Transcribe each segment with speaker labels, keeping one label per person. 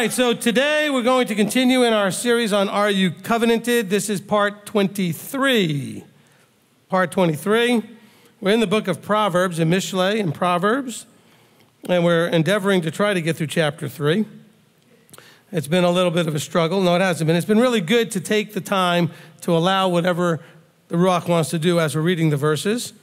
Speaker 1: right, so today we're going to continue in our series on Are You Covenanted? This is part 23. Part 23. We're in the book of Proverbs, in Mishlei and Proverbs, and we're endeavoring to try to get through chapter 3. It's been a little bit of a struggle. No, it hasn't been. It's been really good to take the time to allow whatever the Ruach wants to do as we're reading the verses.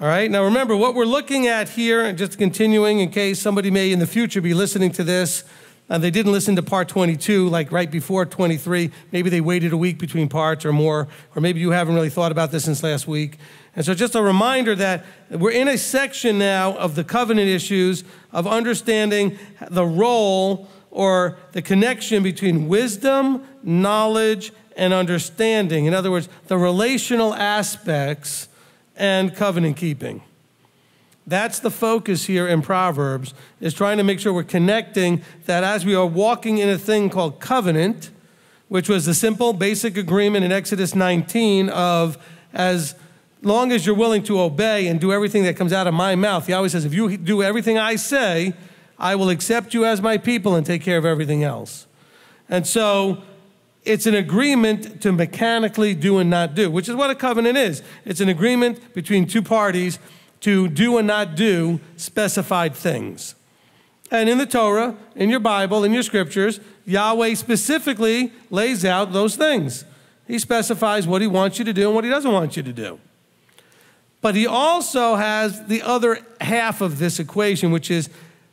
Speaker 1: All right, now remember what we're looking at here, and just continuing in case somebody may in the future be listening to this, and they didn't listen to part 22, like right before 23. Maybe they waited a week between parts or more, or maybe you haven't really thought about this since last week. And so just a reminder that we're in a section now of the covenant issues of understanding the role or the connection between wisdom, knowledge, and understanding. In other words, the relational aspects and covenant keeping. That's the focus here in Proverbs, is trying to make sure we're connecting that as we are walking in a thing called covenant, which was the simple basic agreement in Exodus 19 of as long as you're willing to obey and do everything that comes out of my mouth. Yahweh says, if you do everything I say, I will accept you as my people and take care of everything else. And so it's an agreement to mechanically do and not do, which is what a covenant is. It's an agreement between two parties to do and not do specified things. And in the Torah, in your Bible, in your scriptures, Yahweh specifically lays out those things. He specifies what he wants you to do and what he doesn't want you to do. But he also has the other half of this equation, which is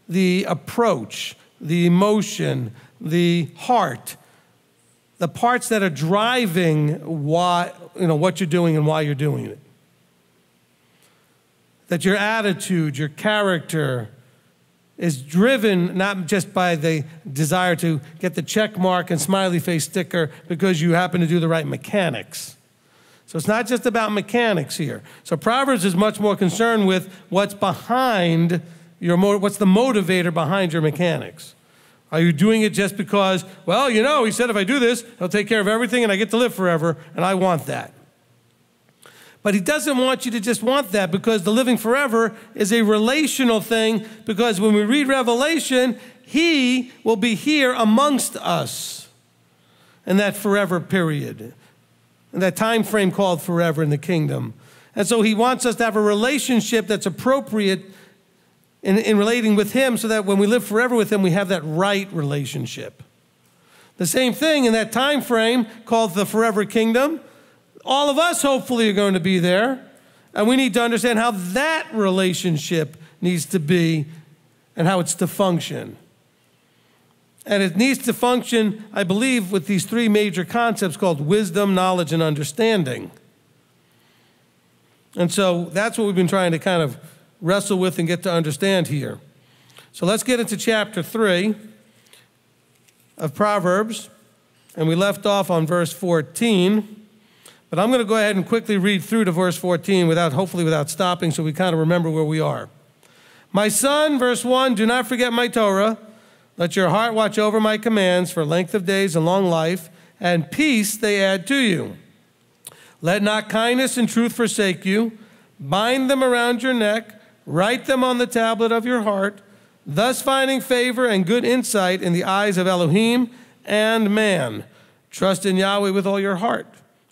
Speaker 1: the approach, the emotion, the heart, the parts that are driving what you're doing and why you're doing it. That your attitude, your character is driven not just by the desire to get the check mark and smiley face sticker because you happen to do the right mechanics. So it's not just about mechanics here. So Proverbs is much more concerned with what's behind what's the motivator behind your mechanics. Are you doing it just because, well, he said if I do this, he'll take care of everything and I get to live forever, and I want that. But he doesn't want you to just want that, because the living forever is a relational thing, because when we read Revelation, he will be here amongst us in that forever period, in that time frame called forever in the kingdom. And so he wants us to have a relationship that's appropriate in relating with him, so that when we live forever with him, we have that right relationship. The same thing in that time frame called the forever kingdom. All of us hopefully are going to be there, and we need to understand how that relationship needs to be and how it's to function. And it needs to function, I believe, with these three major concepts called wisdom, knowledge, and understanding. And so that's what we've been trying to kind of wrestle with and get to understand here. So let's get into chapter 3 of Proverbs, and we left off on verse 14, but I'm going to go ahead and quickly read through to verse 14 hopefully without stopping, so we kind of remember where we are. My son, verse 1, do not forget my Torah. Let your heart watch over my commands for length of days and long life, and peace they add to you. Let not kindness and truth forsake you. Bind them around your neck. Write them on the tablet of your heart, thus finding favor and good insight in the eyes of Elohim and man. Trust in Yahweh with all your heart,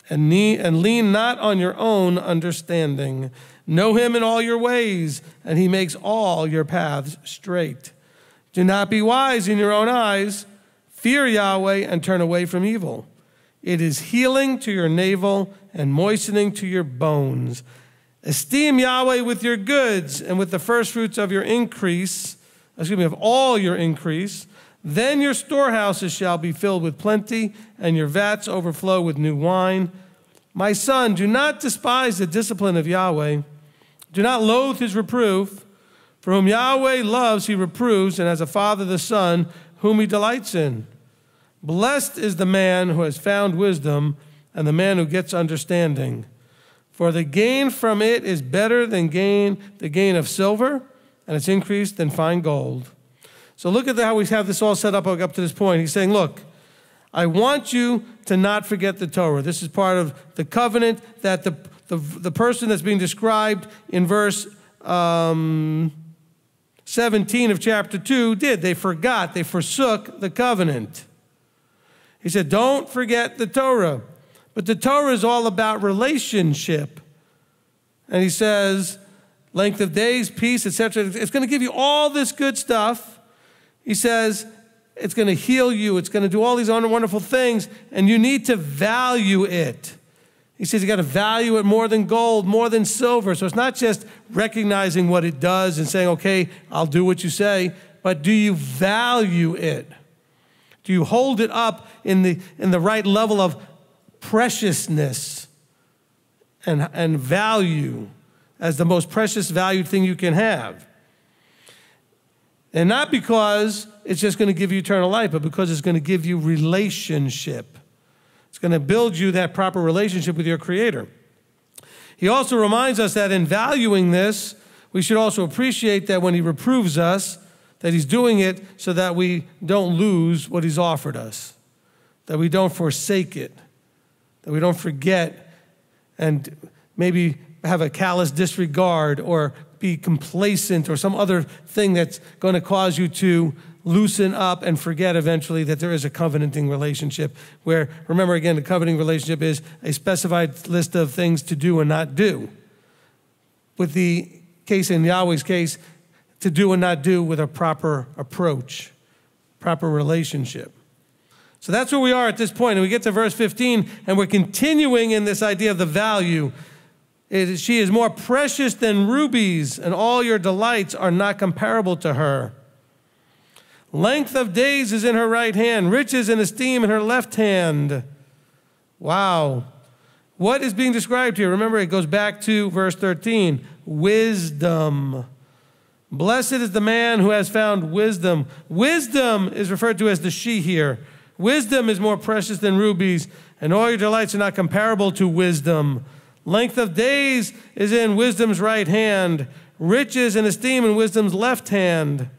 Speaker 1: and lean not on your own understanding. Know him in all your ways, and he makes all your paths straight. Do not be wise in your own eyes. Fear Yahweh and turn away from evil. It is healing to your navel and moistening to your bones. Esteem Yahweh with your goods and with the first fruits of your increase, of all your increase. Then your storehouses shall be filled with plenty, and your vats overflow with new wine. My son, do not despise the discipline of Yahweh. Do not loathe his reproof. For whom Yahweh loves, he reproves, and as a father the son, whom he delights in. Blessed is the man who has found wisdom, and the man who gets understanding. For the gain from it is better than the gain of silver, and its increase than fine gold. So look at how we have this all set up to this point. He's saying, look, I want you to not forget the Torah. This is part of the covenant that the person that's being described in verse 17 of chapter 2 did. They forgot. They forsook the covenant. He said, don't forget the Torah. But the Torah is all about relationship. And he says, length of days, peace, etc. It's going to give you all this good stuff. He says, it's going to heal you. It's going to do all these wonderful things. And you need to value it. He says you got to value it more than gold, more than silver. So it's not just recognizing what it does and saying, okay, I'll do what you say, but do you value it? Do you hold it up in the right level of preciousness and value as the most precious valued thing you can have? And not because it's just going to give you eternal life, but because it's going to give you relationship. It's going to build you that proper relationship with your Creator. He also reminds us that in valuing this, we should also appreciate that when He reproves us, that He's doing it so that we don't lose what He's offered us, that we don't forsake it, that we don't forget and maybe have a callous disregard or be complacent or some other thing that's going to cause you to loosen up and forget eventually that there is a covenanting relationship where, remember again, the covenanting relationship is a specified list of things to do and not do. With the case in Yahweh's case, to do and not do with a proper approach, proper relationship. So that's where we are at this point. And we get to verse 15, and we're continuing in this idea of the value. She is more precious than rubies, and all your delights are not comparable to her. Length of days is in her right hand, riches and esteem in her left hand. Wow. What is being described here? Remember, it goes back to verse 13. Wisdom. Blessed is the man who has found wisdom. Wisdom is referred to as the she here. Wisdom is more precious than rubies, and all your delights are not comparable to wisdom. Length of days is in wisdom's right hand, riches and esteem in wisdom's left hand.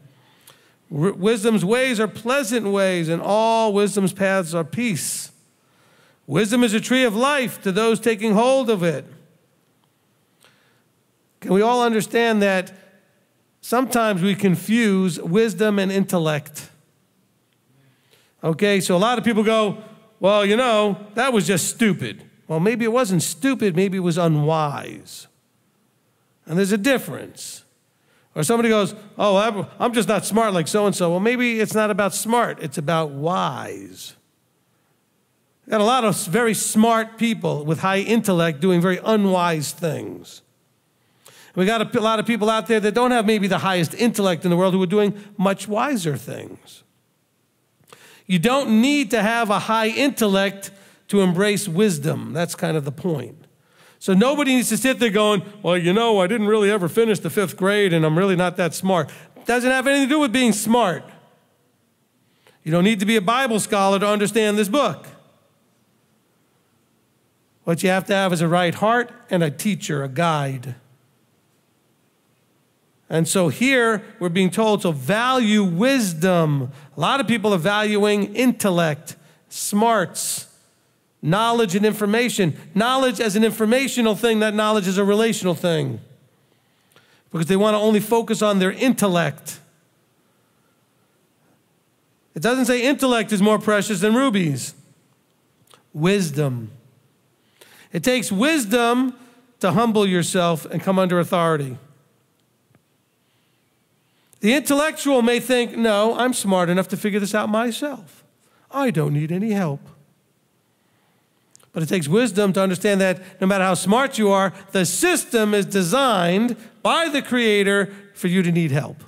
Speaker 1: Wisdom's ways are pleasant ways, and all wisdom's paths are peace. Wisdom is a tree of life to those taking hold of it. Can we all understand that sometimes we confuse wisdom and intellect? Okay, so a lot of people go, well, you know, that was just stupid. Well, maybe it wasn't stupid, maybe it was unwise. And there's a difference. Or somebody goes, oh, I'm just not smart like so-and-so. Well, maybe it's not about smart, it's about wise. We've got a lot of very smart people with high intellect doing very unwise things. We got a lot of people out there that don't have maybe the highest intellect in the world who are doing much wiser things. You don't need to have a high intellect to embrace wisdom. That's kind of the point. So nobody needs to sit there going, well, you know, I didn't really ever finish the 5th grade and I'm really not that smart. It doesn't have anything to do with being smart. You don't need to be a Bible scholar to understand this book. What you have to have is a right heart and a teacher, a guide. And so here we're being told to value wisdom. A lot of people are valuing intellect, smarts, knowledge and information. Knowledge as an informational thing, not knowledge as a relational thing. Because they want to only focus on their intellect. It doesn't say intellect is more precious than rubies. Wisdom. It takes wisdom to humble yourself and come under authority. The intellectual may think, no, I'm smart enough to figure this out myself. I don't need any help. But it takes wisdom to understand that no matter how smart you are, the system is designed by the Creator for you to need help.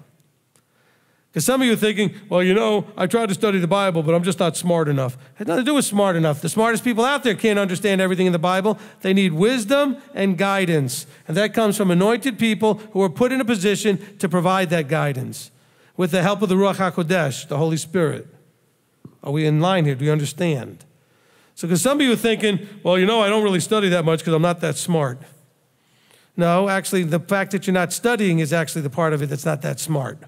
Speaker 1: Because some of you are thinking, well, you know, I tried to study the Bible, but I'm just not smart enough. It has nothing to do with smart enough. The smartest people out there can't understand everything in the Bible. They need wisdom and guidance. And that comes from anointed people who are put in a position to provide that guidance with the help of the Ruach HaKodesh, the Holy Spirit. Are we in line here? Do we understand? So because some of you are thinking, well, you know, I don't really study that much because I'm not that smart. No, actually, the fact that you're not studying is actually the part of it that's not that smart.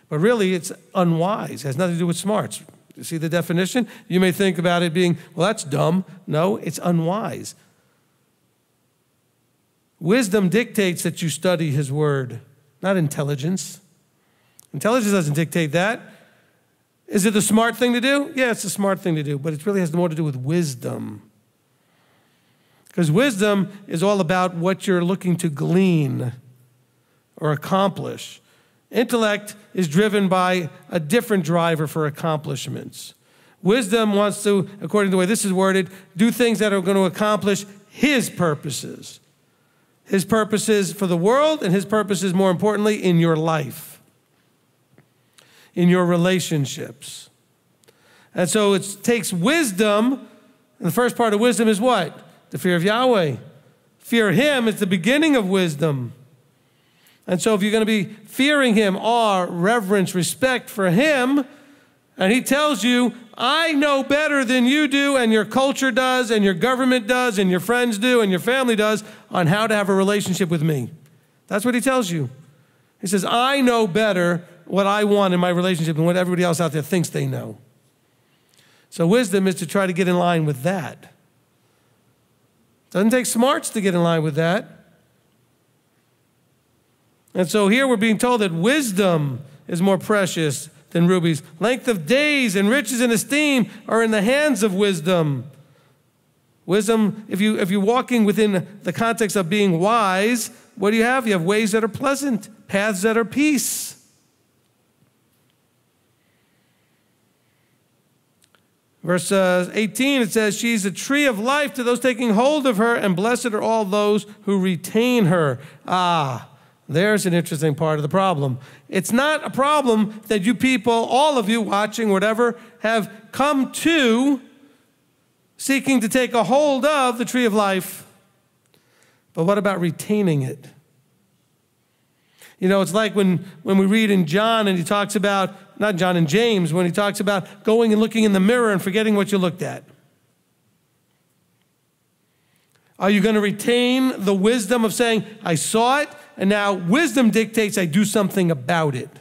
Speaker 1: But really, it's unwise. It has nothing to do with smarts. You see the definition? You may think about it being, well, that's dumb. No, it's unwise. Wisdom dictates that you study His Word. not intelligence. Intelligence doesn't dictate that. Is it the smart thing to do? Yeah, it's the smart thing to do, but it really has more to do with wisdom. Because wisdom is all about what you're looking to glean or accomplish. Intellect is driven by a different driver for accomplishments. Wisdom wants to, according to the way this is worded, do things that are going to accomplish his purposes. His purposes for the world and his purposes, more importantly, in your life, in your relationships. And so it takes wisdom, and the first part of wisdom is what? The fear of Yahweh. Fear him is the beginning of wisdom. And so if you're going to be fearing him, awe, reverence, respect for him, and he tells you, I know better than you do, and your culture does, and your government does, and your friends do, and your family does, on how to have a relationship with me. That's what he tells you. He says, I know better what I want in my relationship than what everybody else out there thinks they know. So wisdom is to try to get in line with that. Doesn't take smarts to get in line with that. And so here we're being told that wisdom is more precious than rubies. Length of days and riches and esteem are in the hands of wisdom. Wisdom, if you're walking within the context of being wise, what do you have? You have ways that are pleasant, paths that are peace. Verse 18, it says, she's a tree of life to those taking hold of her, and blessed are all those who retain her. There's an interesting part of the problem. It's not a problem that you people, all of you watching, whatever, have come to seeking to take a hold of the tree of life. But what about retaining it? You know, it's like when we read in John and he talks about, not John and James, when he talks about going and looking in the mirror and forgetting what you looked at. Are you going to retain the wisdom of saying, I saw it, and now wisdom dictates I do something about it?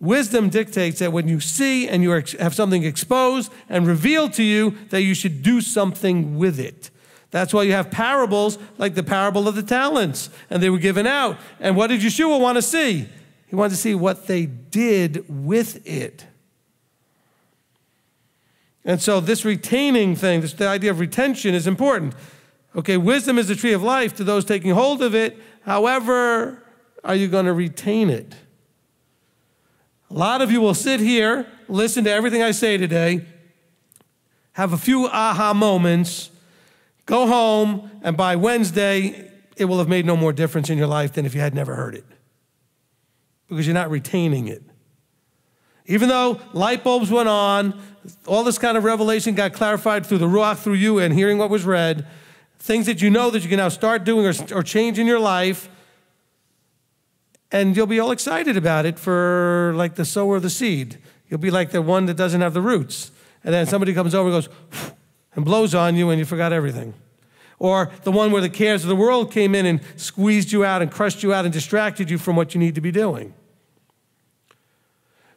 Speaker 1: Wisdom dictates that when you see and you have something exposed and revealed to you, that you should do something with it. That's why you have parables like the parable of the talents, and they were given out. And what did Yeshua want to see? He wanted to see what they did with it. And so this retaining thing, the idea of retention is important. Okay, wisdom is the tree of life to those taking hold of it. However, are you going to retain it? A lot of you will sit here, listen to everything I say today, have a few aha moments, go home, and by Wednesday, it will have made no more difference in your life than if you had never heard it. Because you're not retaining it. Even though light bulbs went on, all this kind of revelation got clarified through the Ruach, through you, and hearing what was read, things that you know that you can now start doing or change in your life, and you'll be all excited about it for like the sower of the seed. You'll be like the one that doesn't have the roots. And then somebody comes over and goes, and blows on you and you forgot everything. Or the one where the cares of the world came in and squeezed you out and crushed you out and distracted you from what you need to be doing.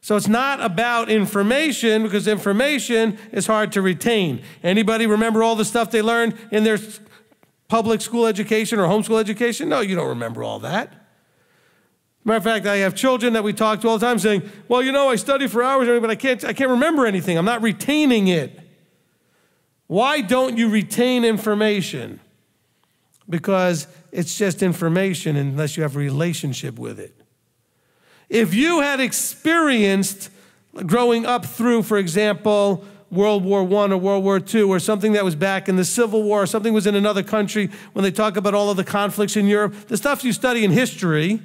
Speaker 1: So it's not about information, because information is hard to retain. Anybody remember all the stuff they learned in their public school education or homeschool education? No, you don't remember all that. Matter of fact, I have children that we talk to all the time saying, well, you know, I study for hours, but I can't remember anything. I'm not retaining it. Why don't you retain information? Because it's just information unless you have a relationship with it. If you had experienced growing up through, for example, World War I or World War II, or something that was back in the Civil War, or something was in another country, when they talk about all of the conflicts in Europe, the stuff you study in history,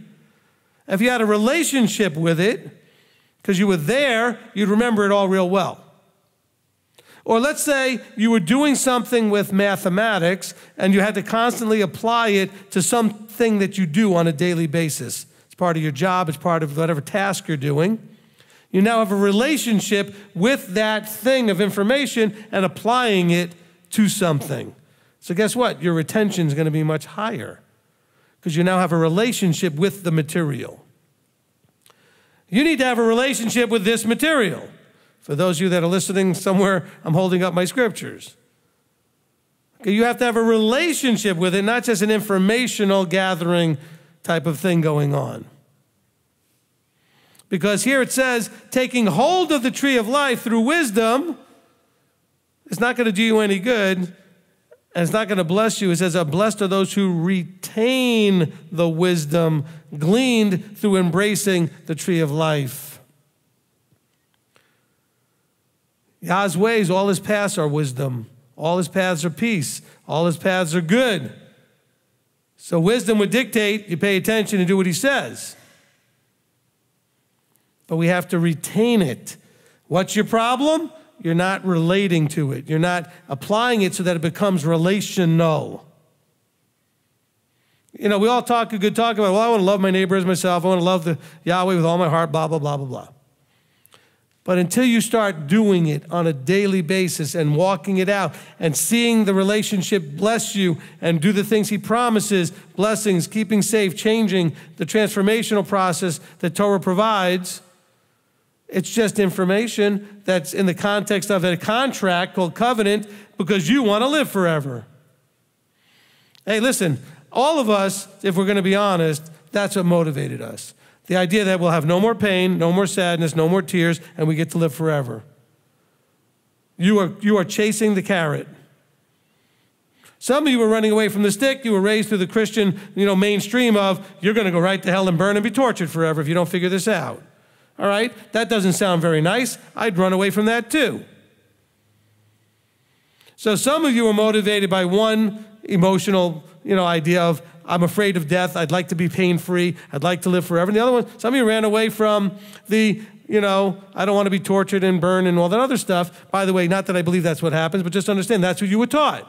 Speaker 1: if you had a relationship with it, because you were there, you'd remember it all real well. Or let's say you were doing something with mathematics and you had to constantly apply it to something that you do on a daily basis. It's part of your job, it's part of whatever task you're doing. You now have a relationship with that thing of information and applying it to something. So guess what? Your retention is going to be much higher because you now have a relationship with the material. You need to have a relationship with this material. For those of you that are listening somewhere, I'm holding up my scriptures. Okay, you have to have a relationship with it, not just an informational gathering type of thing going on. Because here it says, taking hold of the tree of life through wisdom, it's not going to do you any good, and it's not going to bless you. It says, blessed are those who retain the wisdom gleaned through embracing the tree of life. Yah's ways, all his paths are wisdom. All his paths are peace. All his paths are good. So wisdom would dictate you pay attention and do what he says. But we have to retain it. What's your problem? You're not relating to it. You're not applying it so that it becomes relational. You know, we all talk a good talk about, well, I want to love my neighbor as myself. I want to love the Yahweh with all my heart, blah, blah, blah, blah, blah. But until you start doing it on a daily basis and walking it out and seeing the relationship bless you and do the things he promises, blessings, keeping safe, changing, the transformational process that Torah provides, it's just information that's in the context of a contract called covenant because you want to live forever. Hey, listen, all of us, if we're going to be honest, that's what motivated us. The idea that we'll have no more pain, no more sadness, no more tears, and we get to live forever. You are chasing the carrot. Some of you were running away from the stick. You were raised through the Christian, mainstream of you're going to go right to hell and burn and be tortured forever if you don't figure this out. All right? That doesn't sound very nice. I'd run away from that too. So some of you are motivated by one emotional, idea of I'm afraid of death. I'd like to be pain-free. I'd like to live forever. And the other one, some of you ran away from the, I don't want to be tortured and burned and all that other stuff. By the way, not that I believe that's what happens, but just understand that's what you were taught.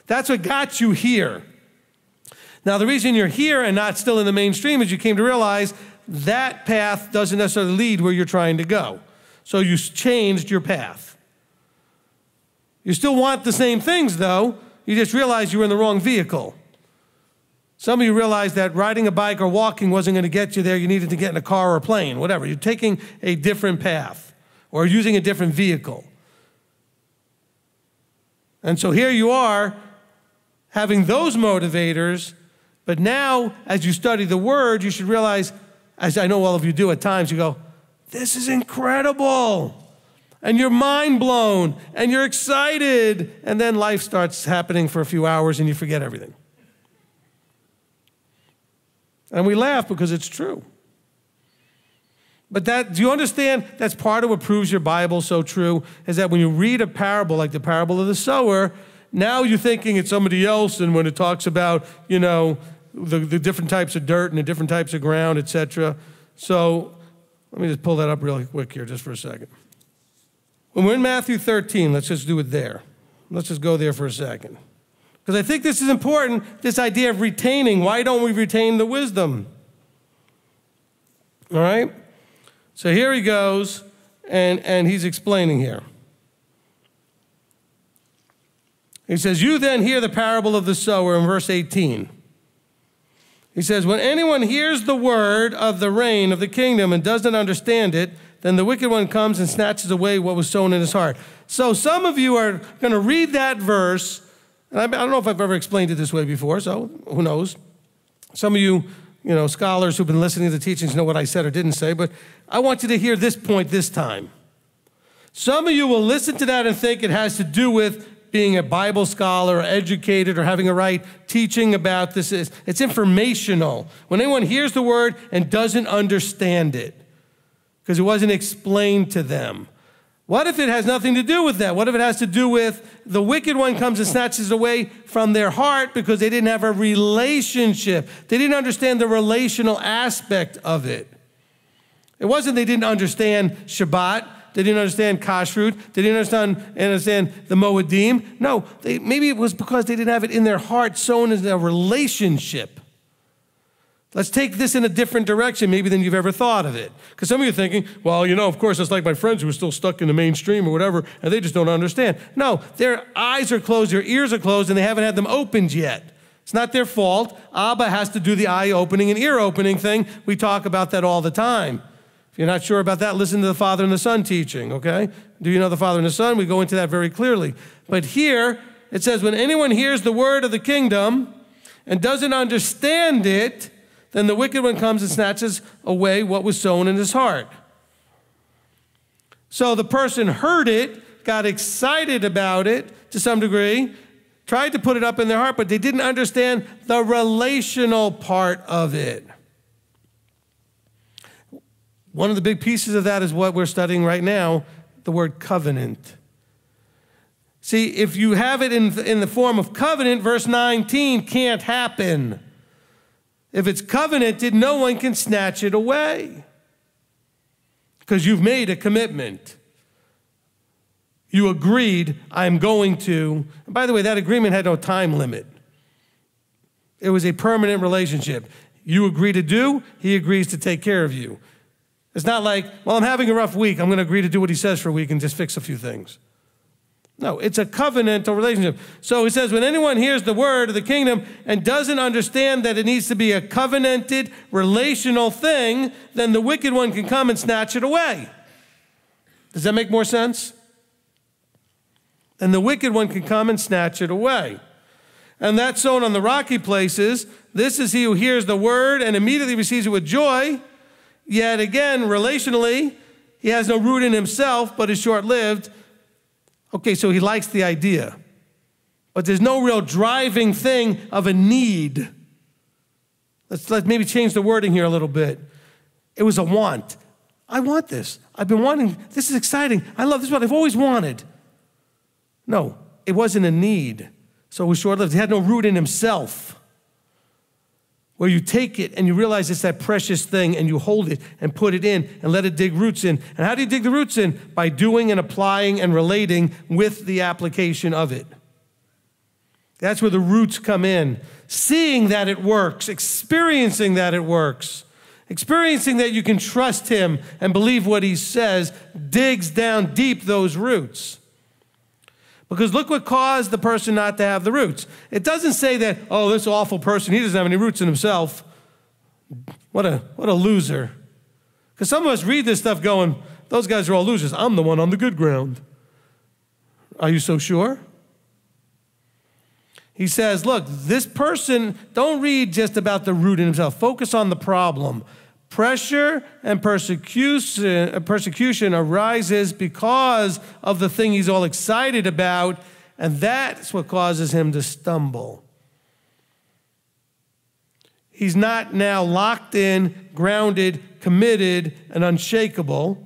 Speaker 1: That's what got you here. Now, the reason you're here and not still in the mainstream is you came to realize that path doesn't necessarily lead where you're trying to go. So you changed your path. You still want the same things, though. You just realized you were in the wrong vehicle. Some of you realized that riding a bike or walking wasn't going to get you there. You needed to get in a car or a plane, whatever. You're taking a different path or using a different vehicle. And so here you are having those motivators, but now as you study the Word, you should realize, as I know all of you do at times, you go, this is incredible. And you're mind blown and you're excited. And then life starts happening for a few hours and you forget everything. And we laugh because it's true. But do you understand that's part of what proves your Bible so true, is that when you read a parable like the parable of the sower, now you're thinking it's somebody else, and when it talks about, the different types of dirt and the different types of ground, etc. So let me just pull that up really quick here just for a second. When we're in Matthew 13, let's just do it there. Let's just go there for a second. Because I think this is important, this idea of retaining. Why don't we retain the wisdom? All right? So here he goes, and he's explaining here. He says, you then hear the parable of the sower in verse 18. He says, when anyone hears the word of the reign of the kingdom and doesn't understand it, then the wicked one comes and snatches away what was sown in his heart. So some of you are going to read that verse, and I don't know if I've ever explained it this way before, so who knows. Some of you, scholars who've been listening to the teachings know what I said or didn't say, but I want you to hear this point this time. Some of you will listen to that and think it has to do with being a Bible scholar or educated or having a right teaching about this. It's informational. When anyone hears the word and doesn't understand it because it wasn't explained to them. What if it has nothing to do with that? What if it has to do with the wicked one comes and snatches away from their heart because they didn't have a relationship. They didn't understand the relational aspect of it. It wasn't they didn't understand Shabbat. They didn't understand kashrut. They didn't understand the moedim. No, maybe it was because they didn't have it in their heart, sown in a relationship. Let's take this in a different direction maybe than you've ever thought of it. Because some of you are thinking, well, of course, it's like my friends who are still stuck in the mainstream or whatever, and they just don't understand. No, their eyes are closed, their ears are closed, and they haven't had them opened yet. It's not their fault. Abba has to do the eye-opening and ear-opening thing. We talk about that all the time. If you're not sure about that, listen to the Father and the Son teaching, okay? Do you know the Father and the Son? We go into that very clearly. But here, it says, when anyone hears the word of the kingdom and doesn't understand it, then the wicked one comes and snatches away what was sown in his heart. So the person heard it, got excited about it to some degree, tried to put it up in their heart, but they didn't understand the relational part of it. One of the big pieces of that is what we're studying right now, the word covenant. See, if you have it in the form of covenant, verse 19 can't happen. If it's covenanted, no one can snatch it away because you've made a commitment. You agreed, I'm going to. And by the way, that agreement had no time limit. It was a permanent relationship. You agree to do, he agrees to take care of you. It's not like, well, I'm having a rough week. I'm going to agree to do what he says for a week and just fix a few things. No, it's a covenantal relationship. So he says, when anyone hears the word of the kingdom and doesn't understand that it needs to be a covenanted, relational thing, then the wicked one can come and snatch it away. Does that make more sense? And the wicked one can come and snatch it away. And that's sown on the rocky places. This is he who hears the word and immediately receives it with joy. Yet again, relationally, he has no root in himself, but is short-lived. Okay, so he likes the idea. But there's no real driving thing of a need. Let's maybe change the wording here a little bit. It was a want. I want this. I've been wanting, this is exciting. I love this, is what I've always wanted. No, it wasn't a need. So it was short-lived. He had no root in himself. Where you take it and you realize it's that precious thing and you hold it and put it in and let it dig roots in. And how do you dig the roots in? By doing and applying and relating with the application of it. That's where the roots come in. Seeing that it works, experiencing that it works, experiencing that you can trust him and believe what he says digs down deep those roots. Because look what caused the person not to have the roots. It doesn't say that, oh, this awful person, he doesn't have any roots in himself. What a loser. Because some of us read this stuff going, those guys are all losers. I'm the one on the good ground. Are you so sure? He says, look, this person, don't read just about the root in himself. Focus on the problem. Pressure and persecution arises because of the thing he's all excited about, and that's what causes him to stumble. He's not now locked in, grounded, committed, and unshakable.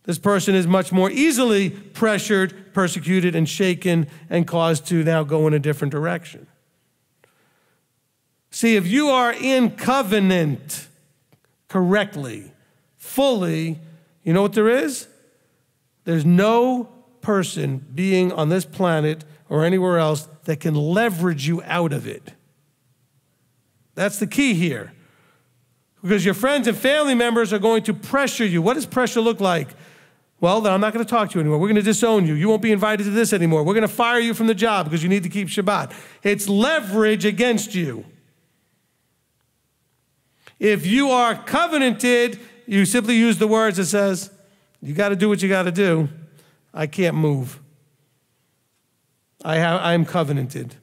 Speaker 1: This person is much more easily pressured, persecuted, and shaken, and caused to now go in a different direction. See, if you are in covenant correctly, fully, you know what there is? There's no person, being on this planet or anywhere else, that can leverage you out of it. That's the key here. Because your friends and family members are going to pressure you. What does pressure look like? Well, then I'm not going to talk to you anymore. We're going to disown you. You won't be invited to this anymore. We're going to fire you from the job because you need to keep Shabbat. It's leverage against you. If you are covenanted, you simply use the words that says, you got to do what you got to do. I can't move. I am covenanted.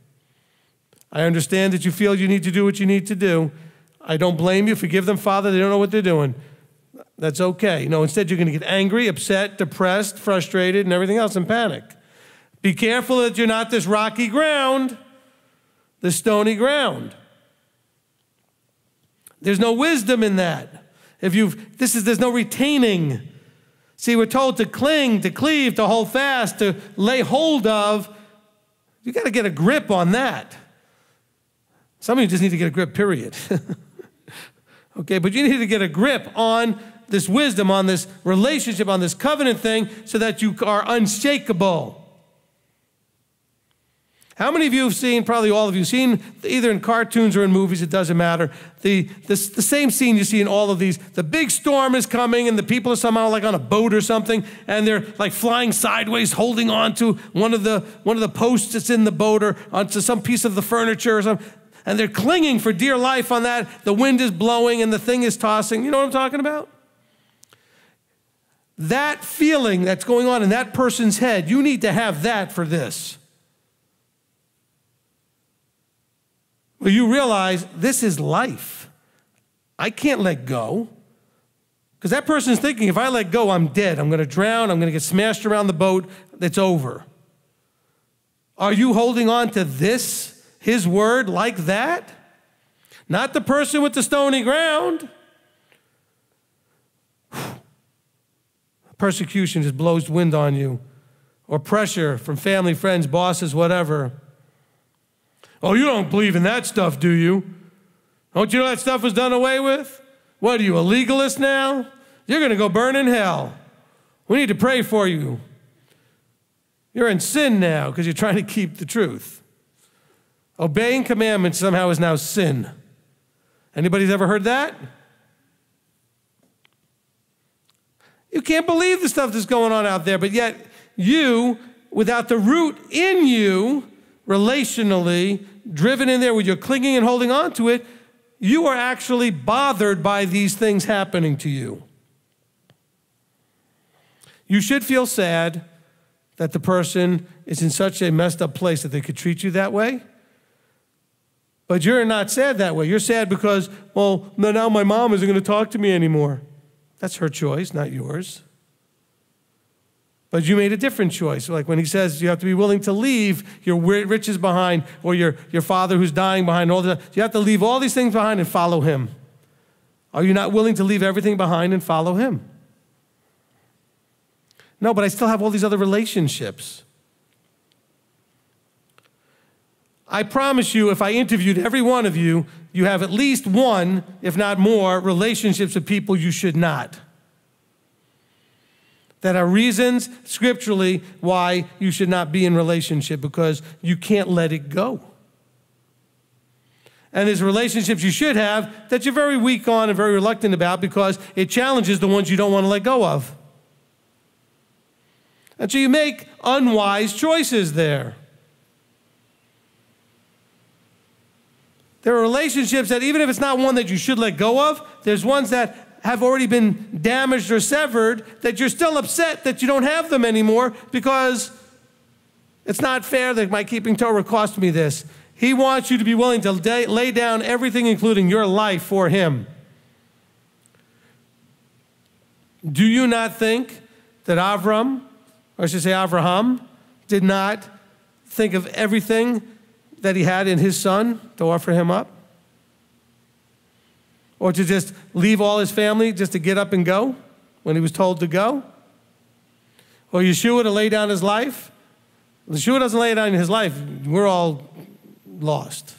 Speaker 1: I understand that you feel you need to do what you need to do. I don't blame you. Forgive them, Father. They don't know what they're doing. That's okay. No, instead you're going to get angry, upset, depressed, frustrated, and everything else, and panic. Be careful that you're not this rocky ground, this stony ground. There's no wisdom in that. There's no retaining. See, we're told to cling, to cleave, to hold fast, to lay hold of. You got to get a grip on that. Some of you just need to get a grip, period. Okay, but you need to get a grip on this wisdom, on this relationship, on this covenant thing, so that you are unshakable. How many of you have seen, probably all of you, seen either in cartoons or in movies, it doesn't matter, the same scene you see in all of these. The big storm is coming and the people are somehow like on a boat or something and they're like flying sideways, holding on to one of the posts that's in the boat or onto some piece of the furniture or something. And they're clinging for dear life on that. The wind is blowing and the thing is tossing. You know what I'm talking about? That feeling that's going on in that person's head, you need to have that for this. Well, you realize this is life. I can't let go. Because that person is thinking, if I let go, I'm dead. I'm going to drown. I'm going to get smashed around the boat. It's over. Are you holding on to this, his word, like that? Not the person with the stony ground. Persecution just blows wind on you. Or pressure from family, friends, bosses, whatever. Oh, you don't believe in that stuff, do you? Don't you know that stuff was done away with? What, are you a legalist now? You're going to go burn in hell. We need to pray for you. You're in sin now because you're trying to keep the truth. Obeying commandments somehow is now sin. Anybody's ever heard that? You can't believe the stuff that's going on out there, but yet you, without the root in you, relationally, driven in there with your clinging and holding on to it, you are actually bothered by these things happening to you. You should feel sad that the person is in such a messed up place that they could treat you that way. But you're not sad that way. You're sad because, well, now my mom isn't going to talk to me anymore. That's her choice, not yours. But you made a different choice. Like when he says you have to be willing to leave your riches behind, or your father who's dying behind, all that. You have to leave all these things behind and follow him. Are you not willing to leave everything behind and follow him? No, but I still have all these other relationships. I promise you, if I interviewed every one of you, you have at least one, if not more, relationships with people you should not. That are reasons scripturally why you should not be in relationship, because you can't let it go. And there's relationships you should have that you're very weak on and very reluctant about because it challenges the ones you don't want to let go of. And so you make unwise choices there. There are relationships that even if it's not one that you should let go of, there's ones that have already been damaged or severed that you're still upset that you don't have them anymore because it's not fair that my keeping Torah cost me this. He wants you to be willing to lay down everything, including your life, for him. Do you not think that Avraham did not think of everything that he had in his son to offer him up? Or to just leave all his family just to get up and go when he was told to go? Or Yeshua to lay down his life? Yeshua doesn't lay down his life. We're all lost.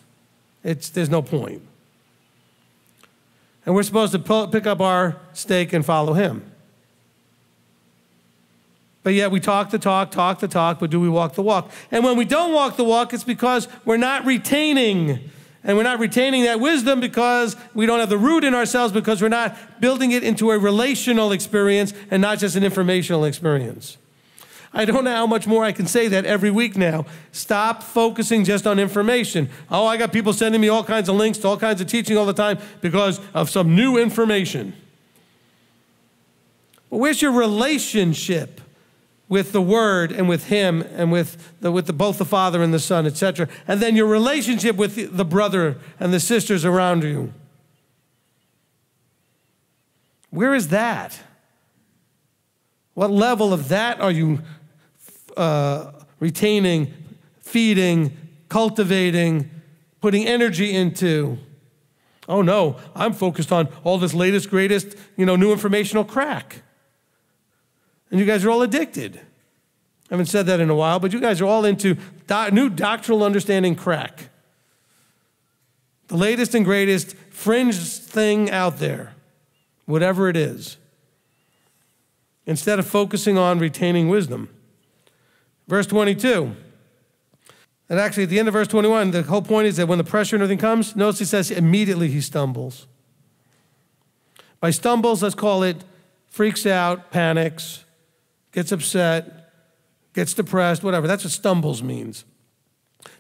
Speaker 1: There's no point. And we're supposed to pick up our stake and follow him. But yet we talk the talk, but do we walk the walk? And when we don't walk the walk, it's because we're not retaining. And we're not retaining that wisdom because we don't have the root in ourselves, because we're not building it into a relational experience and not just an informational experience. I don't know how much more I can say that every week now. Stop focusing just on information. Oh, I got people sending me all kinds of links to all kinds of teaching all the time because of some new information. But where's your relationship with the Word and with him and with both the Father and the Son, etc.? And then your relationship with the brother and the sisters around you. Where is that? What level of that are you retaining, feeding, cultivating, putting energy into? Oh no, I'm focused on all this latest, greatest, new informational crack. And you guys are all addicted. I haven't said that in a while, but you guys are all into new doctrinal understanding crack. The latest and greatest fringe thing out there, whatever it is, instead of focusing on retaining wisdom. Verse 22. And actually, at the end of verse 21, the whole point is that when the pressure and everything comes, notice he says immediately he stumbles. By stumbles, let's call it freaks out, panics, gets upset, gets depressed, whatever. That's what stumbles means.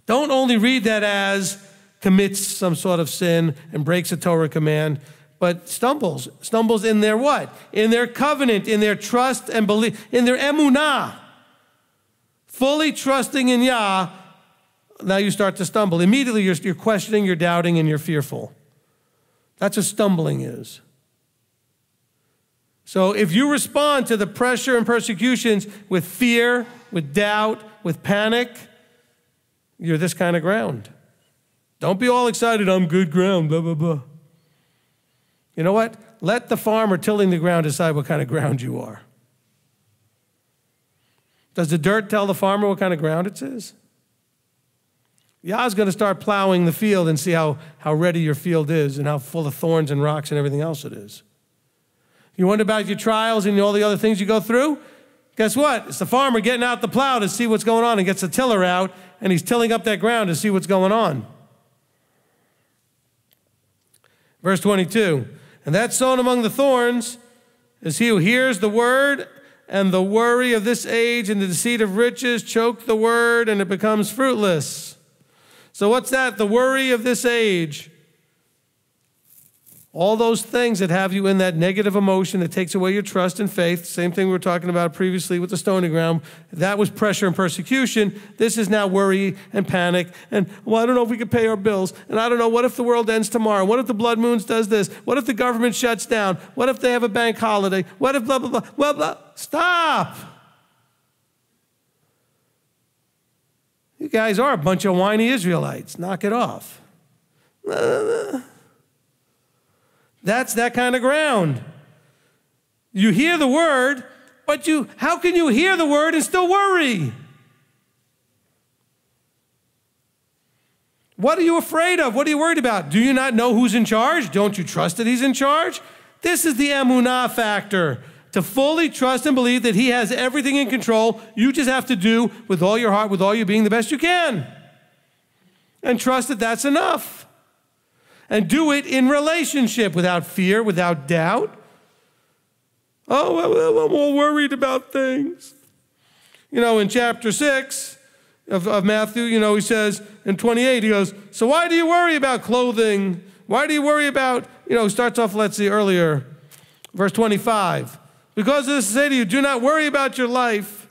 Speaker 1: Don't only read that as commits some sort of sin and breaks a Torah command, but stumbles. Stumbles in their what? In their covenant, in their trust and belief, in their emunah. Fully trusting in Yah, now you start to stumble. Immediately you're questioning, you're doubting, and you're fearful. That's what stumbling is. So if you respond to the pressure and persecutions with fear, with doubt, with panic, you're this kind of ground. Don't be all excited, I'm good ground, blah, blah, blah. You know what? Let the farmer tilling the ground decide what kind of ground you are. Does the dirt tell the farmer what kind of ground it is? Yah's going to start plowing the field and see how ready your field is and how full of thorns and rocks and everything else it is. You wonder about your trials and all the other things you go through? Guess what? It's the farmer getting out the plow to see what's going on and gets the tiller out, and he's tilling up that ground to see what's going on. Verse 22, and that sown among the thorns is he who hears the word, and the worry of this age and the deceit of riches choke the word, and it becomes fruitless. So what's that? The worry of this age. All those things that have you in that negative emotion that takes away your trust and faith, same thing we were talking about previously with the stony ground, that was pressure and persecution. This is now worry and panic. And, well, I don't know if we can pay our bills. And I don't know, what if the world ends tomorrow? What if the blood moons does this? What if the government shuts down? What if they have a bank holiday? What if blah, blah, blah, blah, blah? Stop. You guys are a bunch of whiny Israelites. Knock it off. That's that kind of ground. You hear the word, but how can you hear the word and still worry? What are you afraid of? What are you worried about? Do you not know who's in charge? Don't you trust that he's in charge? This is the emunah factor. To fully trust and believe that he has everything in control. You just have to do with all your heart, with all your being, the best you can. And trust that that's enough. And do it in relationship, without fear, without doubt. Oh, I'm all worried about things. You know, in chapter 6 of Matthew, you know, he says in 28, he goes, so why do you worry about clothing? Why do you worry about, you know, he starts off, let's see, earlier, verse 25. Because of this, I say to you, do not worry about your life,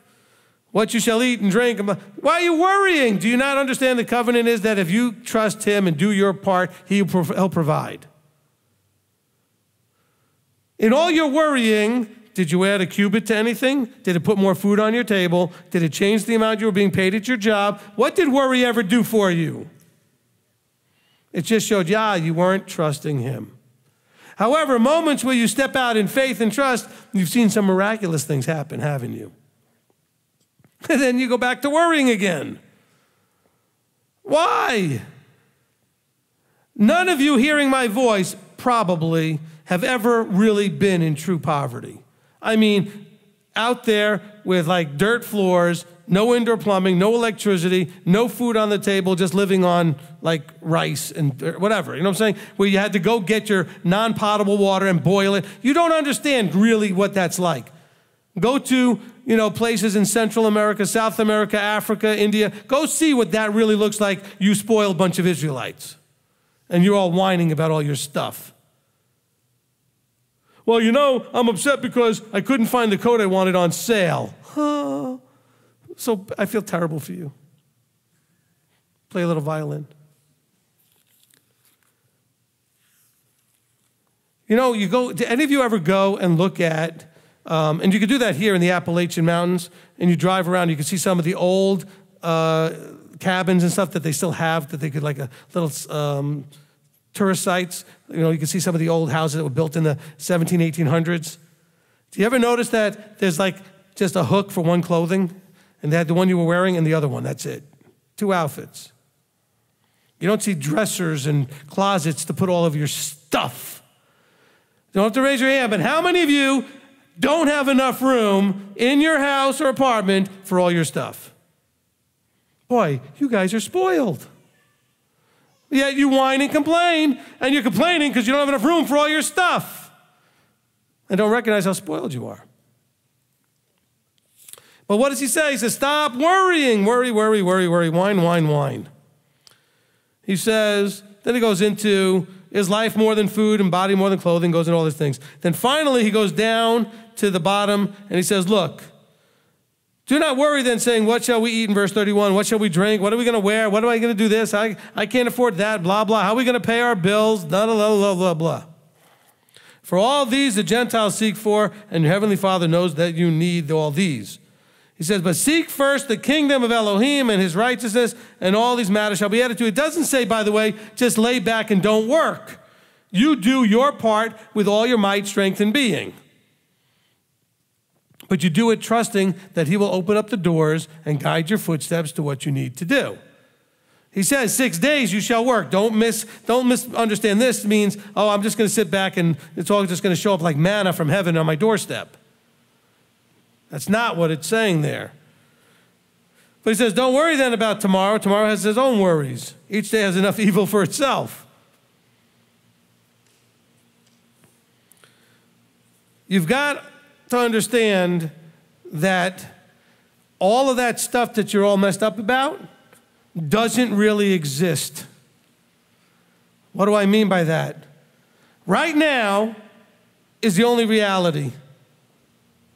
Speaker 1: what you shall eat and drink. Why are you worrying? Do you not understand the covenant is that if you trust him and do your part, he'll provide? In all your worrying, did you add a cubit to anything? Did it put more food on your table? Did it change the amount you were being paid at your job? What did worry ever do for you? It just showed, you weren't trusting him. However, moments where you step out in faith and trust, you've seen some miraculous things happen, haven't you? And then you go back to worrying again. Why? None of you hearing my voice probably have ever really been in true poverty. I mean, out there with like dirt floors, no indoor plumbing, no electricity, no food on the table, just living on like rice and whatever, you know what I'm saying? Where you had to go get your non-potable water and boil it. You don't understand really what that's like. Go to, you know, places in Central America, South America, Africa, India. Go see what that really looks like, you spoiled bunch of Israelites. And you're all whining about all your stuff. Well, you know, I'm upset because I couldn't find the coat I wanted on sale. So I feel terrible for you. Play a little violin. You know, did any of you ever go and look at, and you could do that here in the Appalachian Mountains, and you drive around, you can see some of the old cabins and stuff that they still have, that they could like a little tourist sites. You know, you can see some of the old houses that were built in the 1800s. Do you ever notice that there's like just a hook for one clothing, and they had the one you were wearing and the other one, that's it. 2 outfits. You don't see dressers and closets to put all of your stuff. You don't have to raise your hand, but how many of you don't have enough room in your house or apartment for all your stuff? Boy, you guys are spoiled. Yet you whine and complain, and you're complaining because you don't have enough room for all your stuff. And don't recognize how spoiled you are. But what does he say? He says, stop worrying. Worry, worry, worry, worry. Whine, whine, whine. He says, then he goes into, is life more than food and body more than clothing? Goes into all these things. Then finally he goes down to the bottom and he says, look, Do not worry then, saying, what shall we eat in verse 31? What shall we drink? What are we going to wear? What am I going to do this? I can't afford that, blah, blah. How are we going to pay our bills? Blah, blah, blah, blah, blah. For all these the Gentiles seek for, and your heavenly Father knows that you need all these. He says, but seek first the kingdom of Elohim and his righteousness, and all these matters shall be added to you. It doesn't say, by the way, just lay back and don't work. You do your part with all your might, strength, and being. But you do it trusting that he will open up the doors and guide your footsteps to what you need to do. He says, 6 days you shall work. Don't misunderstand this means, oh, I'm just going to sit back and it's all just going to show up like manna from heaven on my doorstep. That's not what it's saying there. But he says, don't worry then about tomorrow. Tomorrow has its own worries. Each day has enough evil for itself. You've got to understand that all of that stuff that you're all messed up about doesn't really exist. What do I mean by that? Right now is the only reality.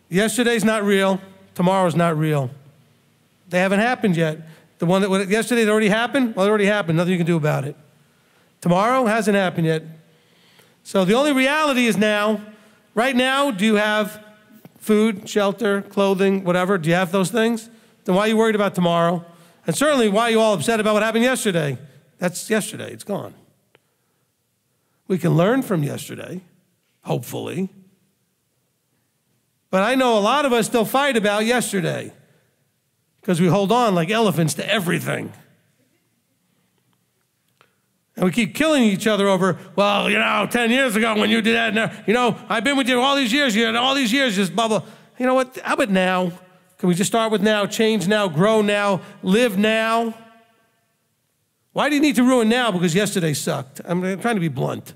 Speaker 1: Yesterday's not real. Tomorrow's not real. They haven't happened yet. The one that yesterday already happened, well, it already happened. Nothing you can do about it. Tomorrow hasn't happened yet. So the only reality is now. Right now, do you have food, shelter, clothing, whatever? Do you have those things? Then why are you worried about tomorrow? And certainly, why are you all upset about what happened yesterday? That's yesterday. It's gone. We can learn from yesterday, hopefully. But I know a lot of us still fight about yesterday because we hold on like elephants to everything. And we keep killing each other over, well, 10 years ago when you did that, I've been with you all these years, just blah, blah. You know what? How about now? Can we just start with now, change now, grow now, live now? Why do you need to ruin now? Because yesterday sucked. I'm trying to be blunt.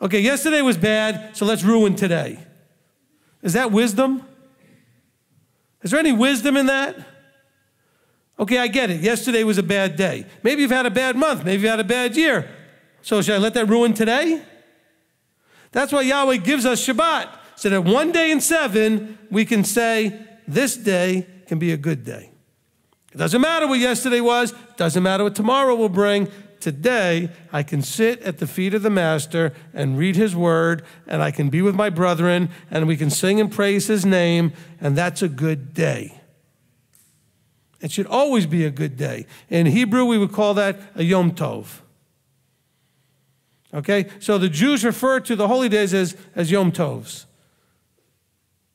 Speaker 1: Okay, yesterday was bad, so let's ruin today. Is that wisdom? Is there any wisdom in that? Okay, I get it. Yesterday was a bad day. Maybe you've had a bad month. Maybe you've had a bad year. So should I let that ruin today? That's why Yahweh gives us Shabbat. So that one day in 7, we can say, this day can be a good day. It doesn't matter what yesterday was. It doesn't matter what tomorrow will bring. Today, I can sit at the feet of the Master and read his word, and I can be with my brethren, and we can sing and praise his name, and that's a good day. It should always be a good day. In Hebrew, we would call that a Yom Tov. Okay? So the Jews refer to the holy days as Yom Tovs,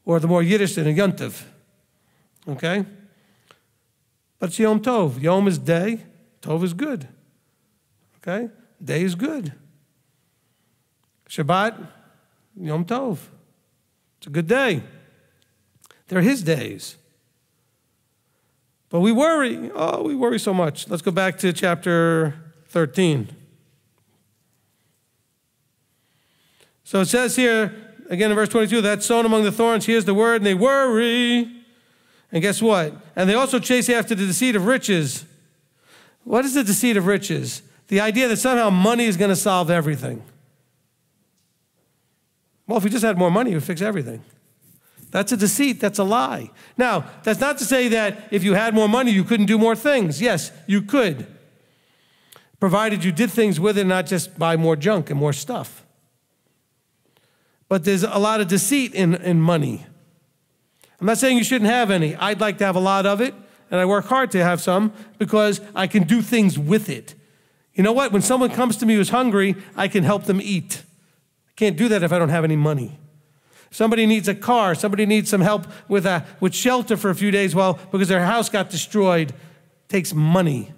Speaker 1: or the more Yiddish than a Yontiv. Okay? But it's Yom Tov. Yom is day, Tov is good. Okay? Day is good. Shabbat, Yom Tov. It's a good day. They're his days. But we worry. Oh, we worry so much. Let's go back to chapter 13. So it says here, again in verse 22, that's sown among the thorns. Here's the word, and they worry. And guess what? And they also chase after the deceit of riches. What is the deceit of riches? The idea that somehow money is going to solve everything. Well, if we just had more money, it would fix everything. That's a deceit. That's a lie. Now, that's not to say that if you had more money, you couldn't do more things. Yes, you could, provided you did things with it, not just buy more junk and more stuff. But there's a lot of deceit in money. I'm not saying you shouldn't have any. I'd like to have a lot of it, and I work hard to have some because I can do things with it. You know what? When someone comes to me who's hungry, I can help them eat. I can't do that if I don't have any money. Somebody needs a car. Somebody needs some help with shelter for a few days, well, because their house got destroyed. It takes money.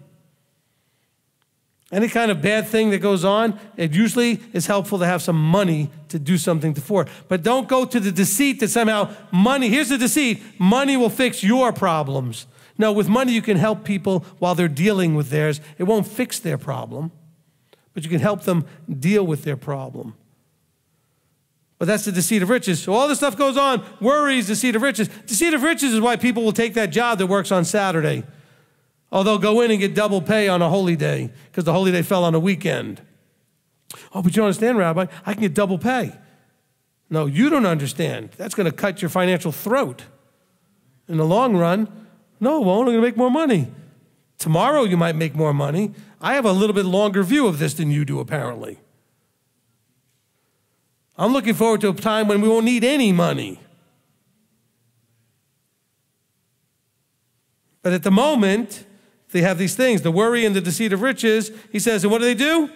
Speaker 1: Any kind of bad thing that goes on, it usually is helpful to have some money to do something for. But don't go to the deceit that somehow money, here's the deceit, money will fix your problems. No, with money you can help people while they're dealing with theirs. It won't fix their problem, but you can help them deal with their problem. But that's the deceit of riches. So all this stuff goes on, worries, deceit of riches. Deceit of riches is why people will take that job that works on Saturday. Or they'll go in and get double pay on a holy day because the holy day fell on a weekend. Oh, but you don't understand, Rabbi. I can get double pay. No, you don't understand. That's going to cut your financial throat. In the long run, no, we're only going to make more money. Tomorrow you might make more money. I have a little bit longer view of this than you do, apparently. I'm looking forward to a time when we won't need any money. But at the moment, they have these things, the worry and the deceit of riches. He says, and what do?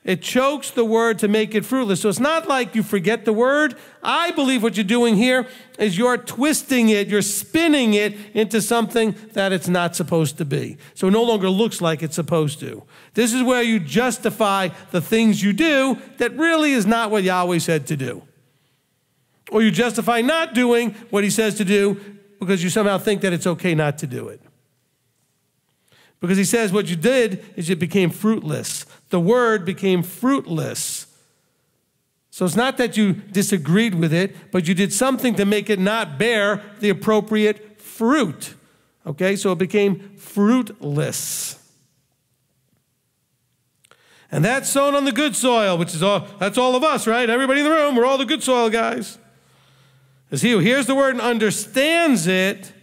Speaker 1: It chokes the word to make it fruitless. So it's not like you forget the word. I believe what you're doing here is you're twisting it, you're spinning it into something that it's not supposed to be. So it no longer looks like it's supposed to. This is where you justify the things you do that really is not what Yahweh said to do. Or you justify not doing what he says to do because you somehow think that it's okay not to do it. Because he says what you did is it became fruitless. The word became fruitless. So it's not that you disagreed with it, but you did something to make it not bear the appropriate fruit. Okay, so it became fruitless. And that's sown on the good soil, which is that's all of us, right? Everybody in the room, we're all the good soil guys. As he who hears the word and understands it,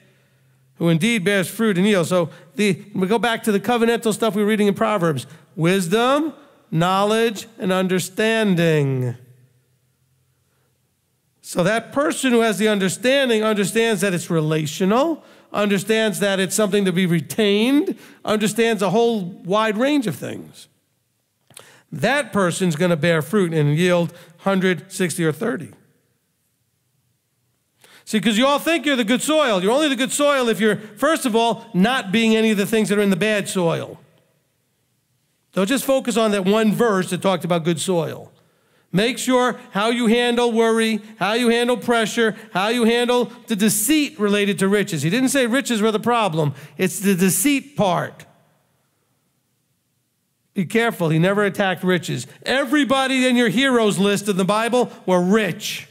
Speaker 1: who indeed bears fruit and yield. So we go back to the covenantal stuff we were reading in Proverbs. Wisdom, knowledge, and understanding. So that person who has the understanding understands that it's relational, understands that it's something to be retained, understands a whole wide range of things. That person's going to bear fruit and yield 100, 60, or 30. See, because you all think you're the good soil. You're only the good soil if you're, first of all, not being any of the things that are in the bad soil. Don't just focus on that one verse that talked about good soil. Make sure how you handle worry, how you handle pressure, how you handle the deceit related to riches. He didn't say riches were the problem. It's the deceit part. Be careful. He never attacked riches. Everybody in your heroes list in the Bible were rich.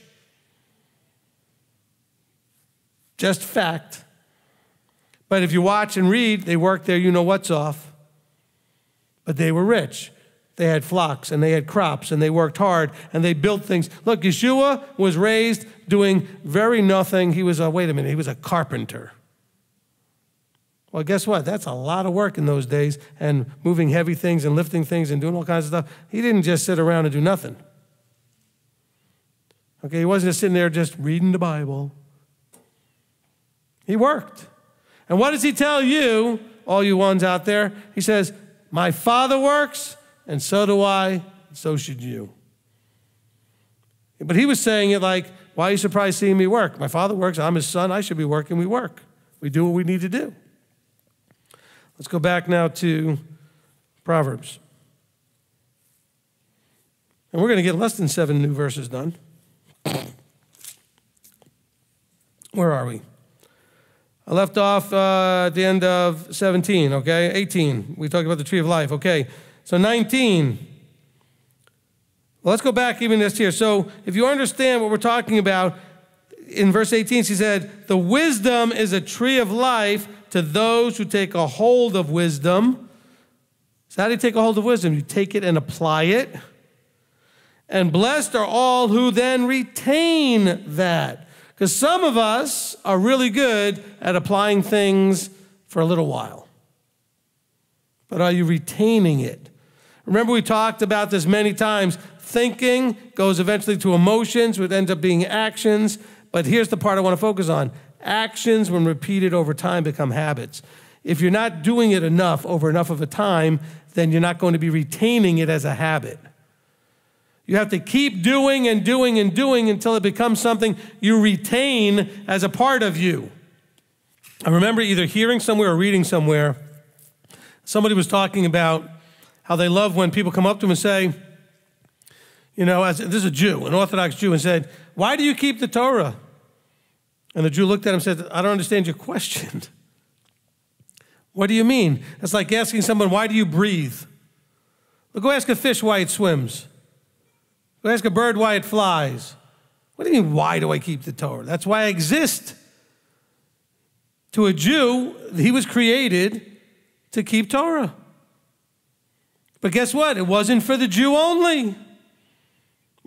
Speaker 1: Just fact. But if you watch and read, they worked their you-know-what's off. But they were rich. They had flocks, and they had crops, and they worked hard, and they built things. Look, Yeshua was raised doing very nothing. He was he was a carpenter. Well, guess what? That's a lot of work in those days, and moving heavy things and lifting things and doing all kinds of stuff. He didn't just sit around and do nothing. Okay, he wasn't just sitting there just reading the Bible. He worked. And what does he tell you, all you ones out there? He says, my Father works, and so do I, and so should you. But he was saying it like, why are you surprised seeing me work? My Father works, I'm his son, I should be working, we work. We do what we need to do. Let's go back now to Proverbs. And we're going to get less than 7 new verses done. Where are we? I left off at the end of 17, okay? 18, we talked about the tree of life, okay? So 19. Well, let's go back even just here. So if you understand what we're talking about, in verse 18, she said, the wisdom is a tree of life to those who take a hold of wisdom. So how do you take a hold of wisdom? You take it and apply it. And blessed are all who then retain that. Because some of us are really good at applying things for a little while. But are you retaining it? Remember, we talked about this many times. Thinking goes eventually to emotions, which ends up being actions. But here's the part I want to focus on. Actions, when repeated over time, become habits. If you're not doing it enough over enough of a time, then you're not going to be retaining it as a habit. You have to keep doing and doing and doing until it becomes something you retain as a part of you. I remember either hearing somewhere or reading somewhere, somebody was talking about how they love when people come up to them and say, you know, this is a Jew, an Orthodox Jew, and said, why do you keep the Torah? And the Jew looked at him and said, I don't understand your question. What do you mean? It's like asking someone, why do you breathe? Well, go ask a fish why it swims. Go ask a bird why it flies. What do you mean, why do I keep the Torah? That's why I exist. To a Jew, he was created to keep Torah. But guess what? It wasn't for the Jew only.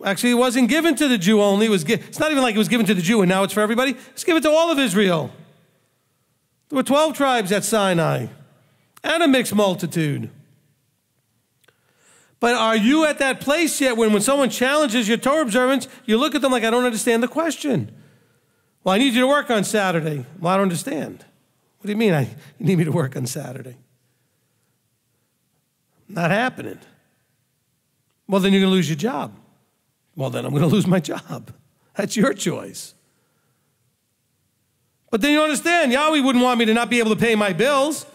Speaker 1: Actually, it wasn't given to the Jew only. It's not even like it was given to the Jew and now it's for everybody. It's given to all of Israel. There were 12 tribes at Sinai and a mixed multitude. But are you at that place yet when someone challenges your Torah observance, you look at them like, I don't understand the question. Well, I need you to work on Saturday. Well, I don't understand. What do you mean you need me to work on Saturday? Not happening. Well, then you're going to lose your job. Well, then I'm going to lose my job. That's your choice. But then you understand, Yahweh wouldn't want me to not be able to pay my bills.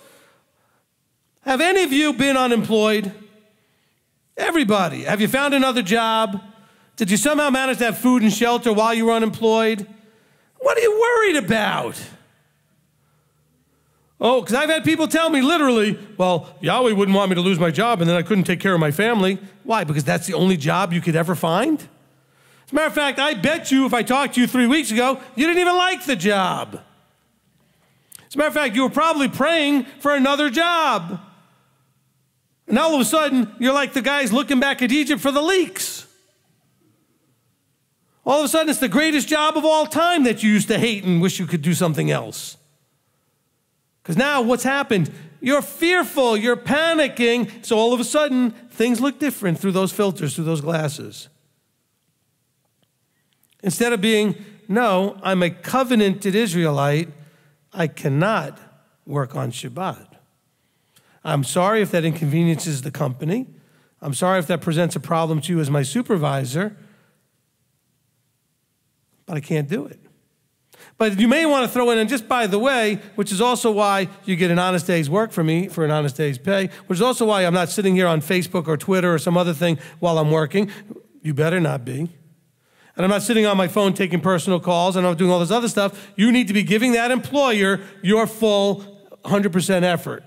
Speaker 1: Have any of you been unemployed? Everybody. Have you found another job? Did you somehow manage to have food and shelter while you were unemployed? What are you worried about? Oh, because I've had people tell me literally, well, Yahweh wouldn't want me to lose my job and then I couldn't take care of my family. Why? Because that's the only job you could ever find? As a matter of fact, I bet you if I talked to you 3 weeks ago, you didn't even like the job. As a matter of fact, you were probably praying for another job. And now all of a sudden, you're like the guys looking back at Egypt for the leeks. All of a sudden, it's the greatest job of all time that you used to hate and wish you could do something else. Because now what's happened? You're fearful, you're panicking, so all of a sudden, things look different through those filters, through those glasses. Instead of being, no, I'm a covenanted Israelite, I cannot work on Shabbat. I'm sorry if that inconveniences the company. I'm sorry if that presents a problem to you as my supervisor, but I can't do it. But you may want to throw in, and just by the way, which is also why you get an honest day's work from me for an honest day's pay, which is also why I'm not sitting here on Facebook or Twitter or some other thing while I'm working. You better not be. And I'm not sitting on my phone taking personal calls, and I'm not doing all this other stuff. You need to be giving that employer your full 100% effort.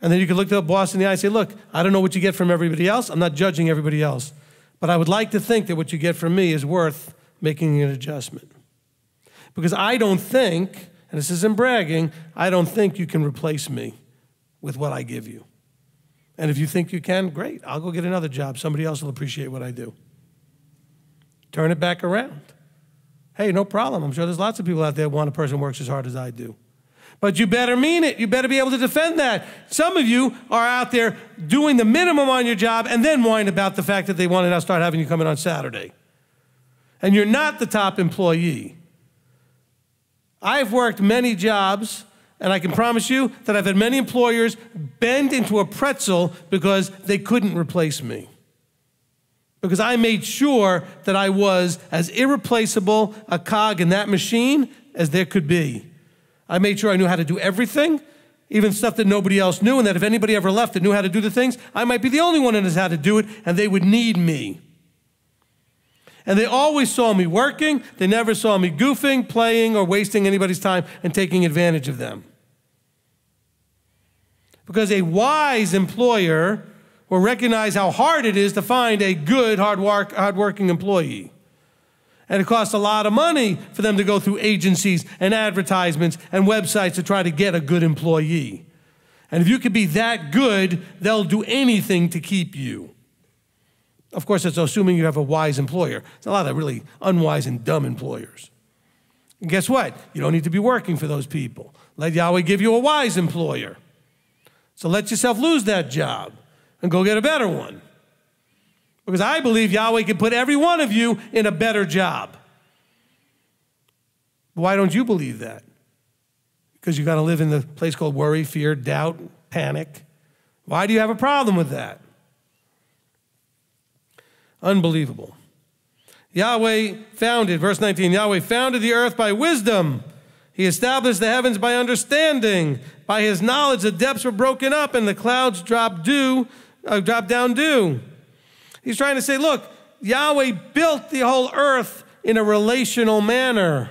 Speaker 1: And then you can look the boss in the eye and say, look, I don't know what you get from everybody else. I'm not judging everybody else. But I would like to think that what you get from me is worth making an adjustment. Because I don't think, and this isn't bragging, I don't think you can replace me with what I give you. And if you think you can, great. I'll go get another job. Somebody else will appreciate what I do. Turn it back around. Hey, no problem. I'm sure there's lots of people out there who want a person who works as hard as I do. But you better mean it. You better be able to defend that. Some of you are out there doing the minimum on your job and then whine about the fact that they want to now start having you come in on Saturday. And you're not the top employee. I've worked many jobs, and I can promise you that I've had many employers bend into a pretzel because they couldn't replace me. Because I made sure that I was as irreplaceable a cog in that machine as there could be. I made sure I knew how to do everything, even stuff that nobody else knew, and that if anybody ever left that knew how to do the things, I might be the only one that knows how to do it, and they would need me. And they always saw me working. They never saw me goofing, playing, or wasting anybody's time and taking advantage of them. Because a wise employer will recognize how hard it is to find a good, hard-working employee. And it costs a lot of money for them to go through agencies and advertisements and websites to try to get a good employee. And if you can be that good, they'll do anything to keep you. Of course, that's assuming you have a wise employer. There's a lot of really unwise and dumb employers. And guess what? You don't need to be working for those people. Let Yahweh give you a wise employer. So let yourself lose that job and go get a better one. Because I believe Yahweh can put every one of you in a better job. Why don't you believe that? Because you got to live in the place called worry, fear, doubt, panic. Why do you have a problem with that? Unbelievable. Yahweh founded, verse 19, Yahweh founded the earth by wisdom. He established the heavens by understanding. By his knowledge, the depths were broken up and the clouds dropped down dew. He's trying to say, look, Yahweh built the whole earth in a relational manner.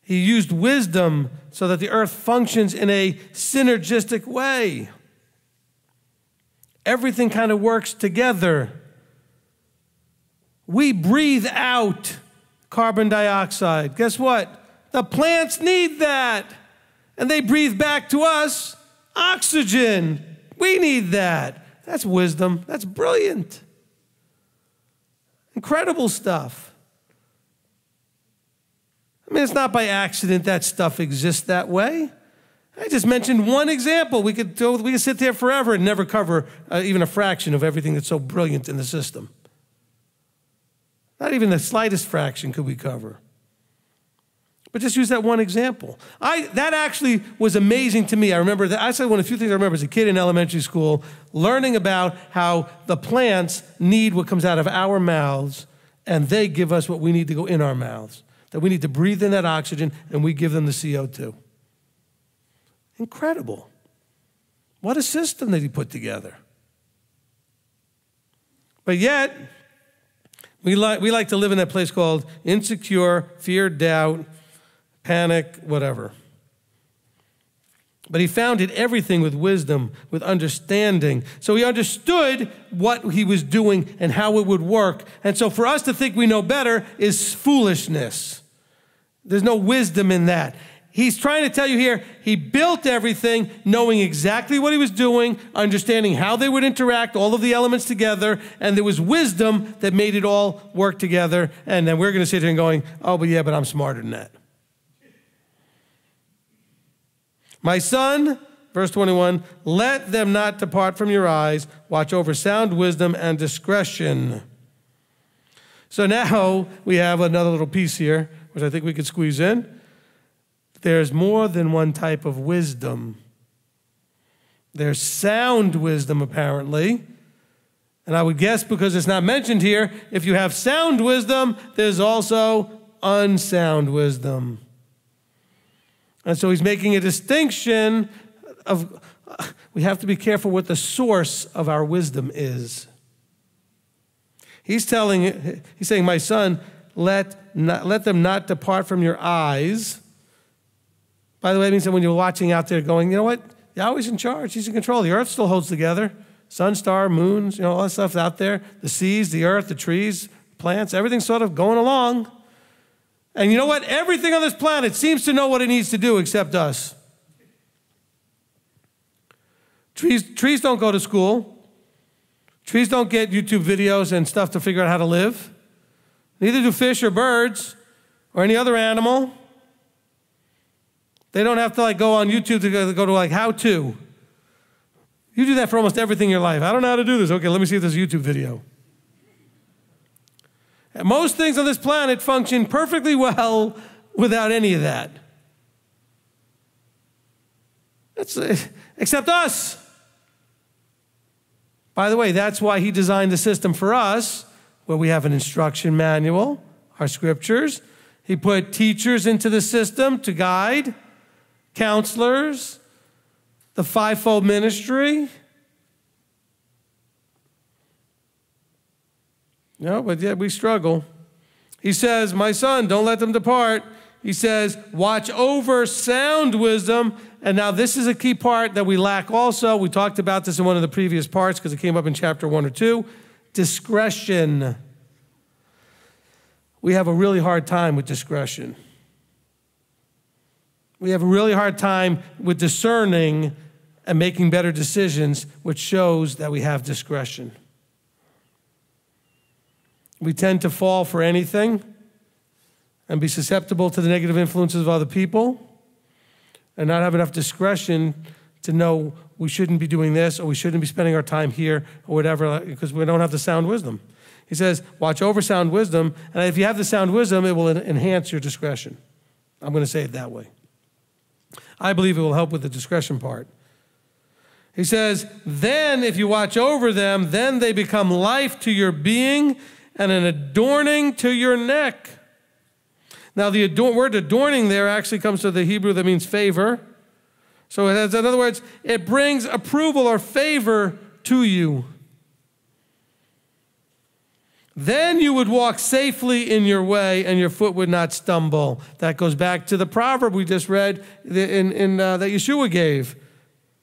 Speaker 1: He used wisdom so that the earth functions in a synergistic way. Everything kind of works together. We breathe out carbon dioxide. Guess what? The plants need that. And they breathe back to us oxygen. We need that. That's wisdom. That's brilliant. Incredible stuff. mean, it's not by accident that stuff exists that way. I just mentioned one example. We could sit there forever and never cover even a fraction of everything that's so brilliant in the system. Not even the slightest fraction could we cover. But just use that one example. That actually was amazing to me. I remember that. I said one of the few things I remember as a kid in elementary school, learning about how the plants need what comes out of our mouths, and they give us what we need to go in our mouths. That we need to breathe in that oxygen, and we give them the CO2. Incredible. What a system that he put together. But yet, we like to live in that place called insecure, fear, doubt, panic, whatever. But he founded everything with wisdom, with understanding. So he understood what he was doing and how it would work. And so for us to think we know better is foolishness. There's no wisdom in that. He's trying to tell you here, he built everything knowing exactly what he was doing, understanding how they would interact, all of the elements together, and there was wisdom that made it all work together. And then we're going to sit here and going, oh, but I'm smarter than that. My son, verse 21, let them not depart from your eyes. Watch over sound wisdom and discretion. So now we have another little piece here, which I think we could squeeze in. There's more than one type of wisdom. There's sound wisdom, apparently. And I would guess, because it's not mentioned here, if you have sound wisdom, there's also unsound wisdom. And so he's making a distinction of, we have to be careful what the source of our wisdom is. He's saying, my son, let them not depart from your eyes. By the way, it means that when you're watching out there going, you know what? Yahweh's in charge. He's in control. The earth still holds together. Sun, star, moons, all that stuff's out there. The seas, the earth, the trees, plants, everything's sort of going along. And you know what? Everything on this planet seems to know what it needs to do except us. Trees don't go to school. Trees don't get YouTube videos and stuff to figure out how to live. Neither do fish or birds or any other animal. They don't have to go on YouTube to go to how to. You do that for almost everything in your life. I don't know how to do this. Okay, let me see this YouTube video. And most things on this planet function perfectly well without any of that. Except us. By the way, that's why he designed the system for us, where we have an instruction manual, our scriptures. He put teachers into the system to guide, counselors, the fivefold ministry. No, but yet we struggle. He says, my son, don't let them depart. He says, watch over sound wisdom. And now this is a key part that we lack also. We talked about this in one of the previous parts because it came up in chapter 1 or 2. Discretion. We have a really hard time with discretion. We have a really hard time with discerning and making better decisions, which shows that we have discretion. We tend to fall for anything and be susceptible to the negative influences of other people and not have enough discretion to know we shouldn't be doing this or we shouldn't be spending our time here or whatever because we don't have the sound wisdom. He says, watch over sound wisdom, and if you have the sound wisdom, it will enhance your discretion. I'm going to say it that way. I believe it will help with the discretion part. He says, then if you watch over them, then they become life to your being and an adorning to your neck. Now, the word adorning there actually comes to the Hebrew that means favor. So it has, in other words, it brings approval or favor to you. Then you would walk safely in your way and your foot would not stumble. That goes back to the proverb we just read that Yeshua gave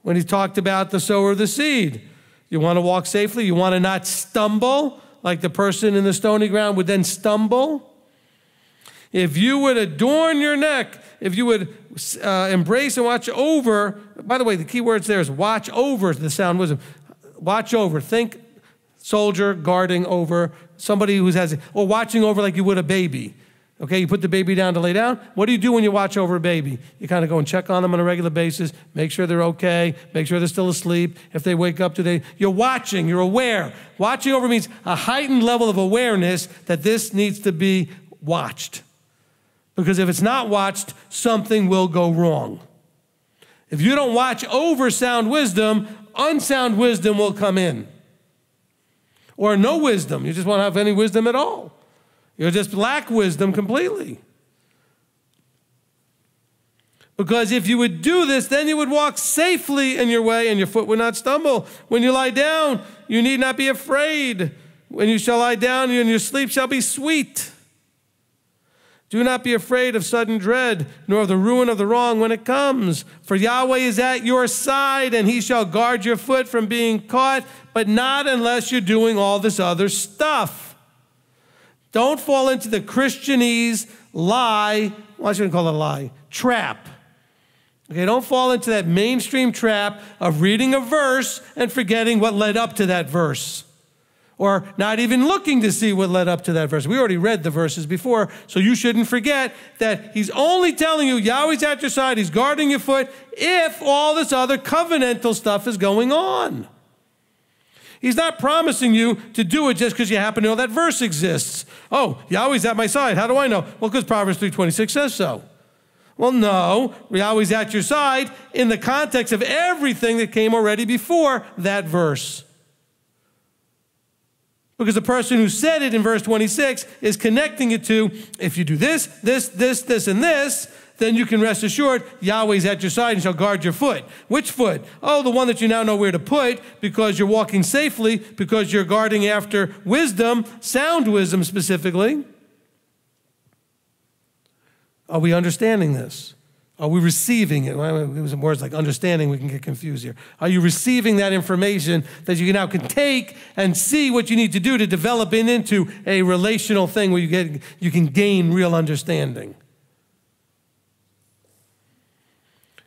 Speaker 1: when he talked about the sower of the seed. You want to walk safely? You want to not stumble like the person in the stony ground would then stumble? If you would adorn your neck, if you would embrace and watch over, by the way, the key words there is watch over the sound wisdom. Watch over. Think soldier guarding over somebody who has, or watching over like you would a baby. Okay, you put the baby down to lay down. What do you do when you watch over a baby? You kind of go and check on them on a regular basis, make sure they're okay, make sure they're still asleep. If they wake up today, you're watching, you're aware. Watching over means a heightened level of awareness that this needs to be watched. Because if it's not watched, something will go wrong. If you don't watch over sound wisdom, unsound wisdom will come in. Or no wisdom. You just won't have any wisdom at all. You'll just lack wisdom completely. Because if you would do this, then you would walk safely in your way and your foot would not stumble. When you lie down, you need not be afraid. When you shall lie down, and your sleep shall be sweet. Do not be afraid of sudden dread, nor of the ruin of the wrong when it comes. For Yahweh is at your side, and he shall guard your foot from being caught, but not unless you're doing all this other stuff. Don't fall into the Christianese lie, well, I shouldn't call it a lie, trap. Okay, don't fall into that mainstream trap of reading a verse and forgetting what led up to that verse. Or not even looking to see what led up to that verse. We already read the verses before, so you shouldn't forget that he's only telling you Yahweh's at your side, he's guarding your foot, if all this other covenantal stuff is going on. He's not promising you to do it just because you happen to know that verse exists. Oh, Yahweh's at my side. How do I know? Well, because Proverbs 3:26 says so. Well, no, Yahweh's at your side in the context of everything that came already before that verse. Because the person who said it in verse 26 is connecting it to, if you do this, and this, then you can rest assured Yahweh's at your side and shall guard your foot. Which foot? Oh, the one that you now know where to put because you're walking safely, because you're guarding after wisdom, sound wisdom specifically. Are we understanding this? Are we receiving it? Using words like understanding, we can get confused here. Are you receiving that information that you now can take and see what you need to do to develop it into a relational thing where you can gain real understanding?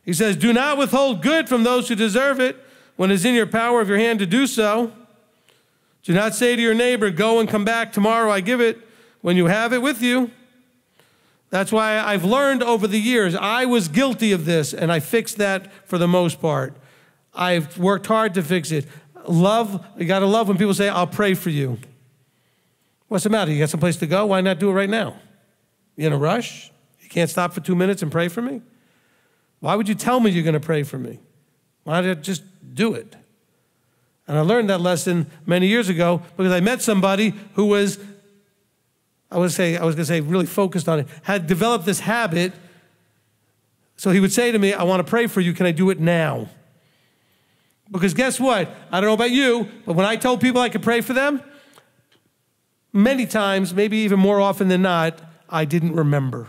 Speaker 1: He says, do not withhold good from those who deserve it when it is in your power of your hand to do so. Do not say to your neighbor, go and come back tomorrow, I give it, when you have it with you. That's why I've learned over the years, I was guilty of this, and I fixed that for the most part. I've worked hard to fix it. You got to love when people say, I'll pray for you. What's the matter? You got someplace to go? Why not do it right now? You in a rush? You can't stop for 2 minutes and pray for me? Why would you tell me you're going to pray for me? Why not just do it? And I learned that lesson many years ago because I met somebody who was I was going to say really focused on it, had developed this habit. So he would say to me, I want to pray for you. Can I do it now? Because guess what? I don't know about you, but when I told people I could pray for them, many times, maybe even more often than not, I didn't remember.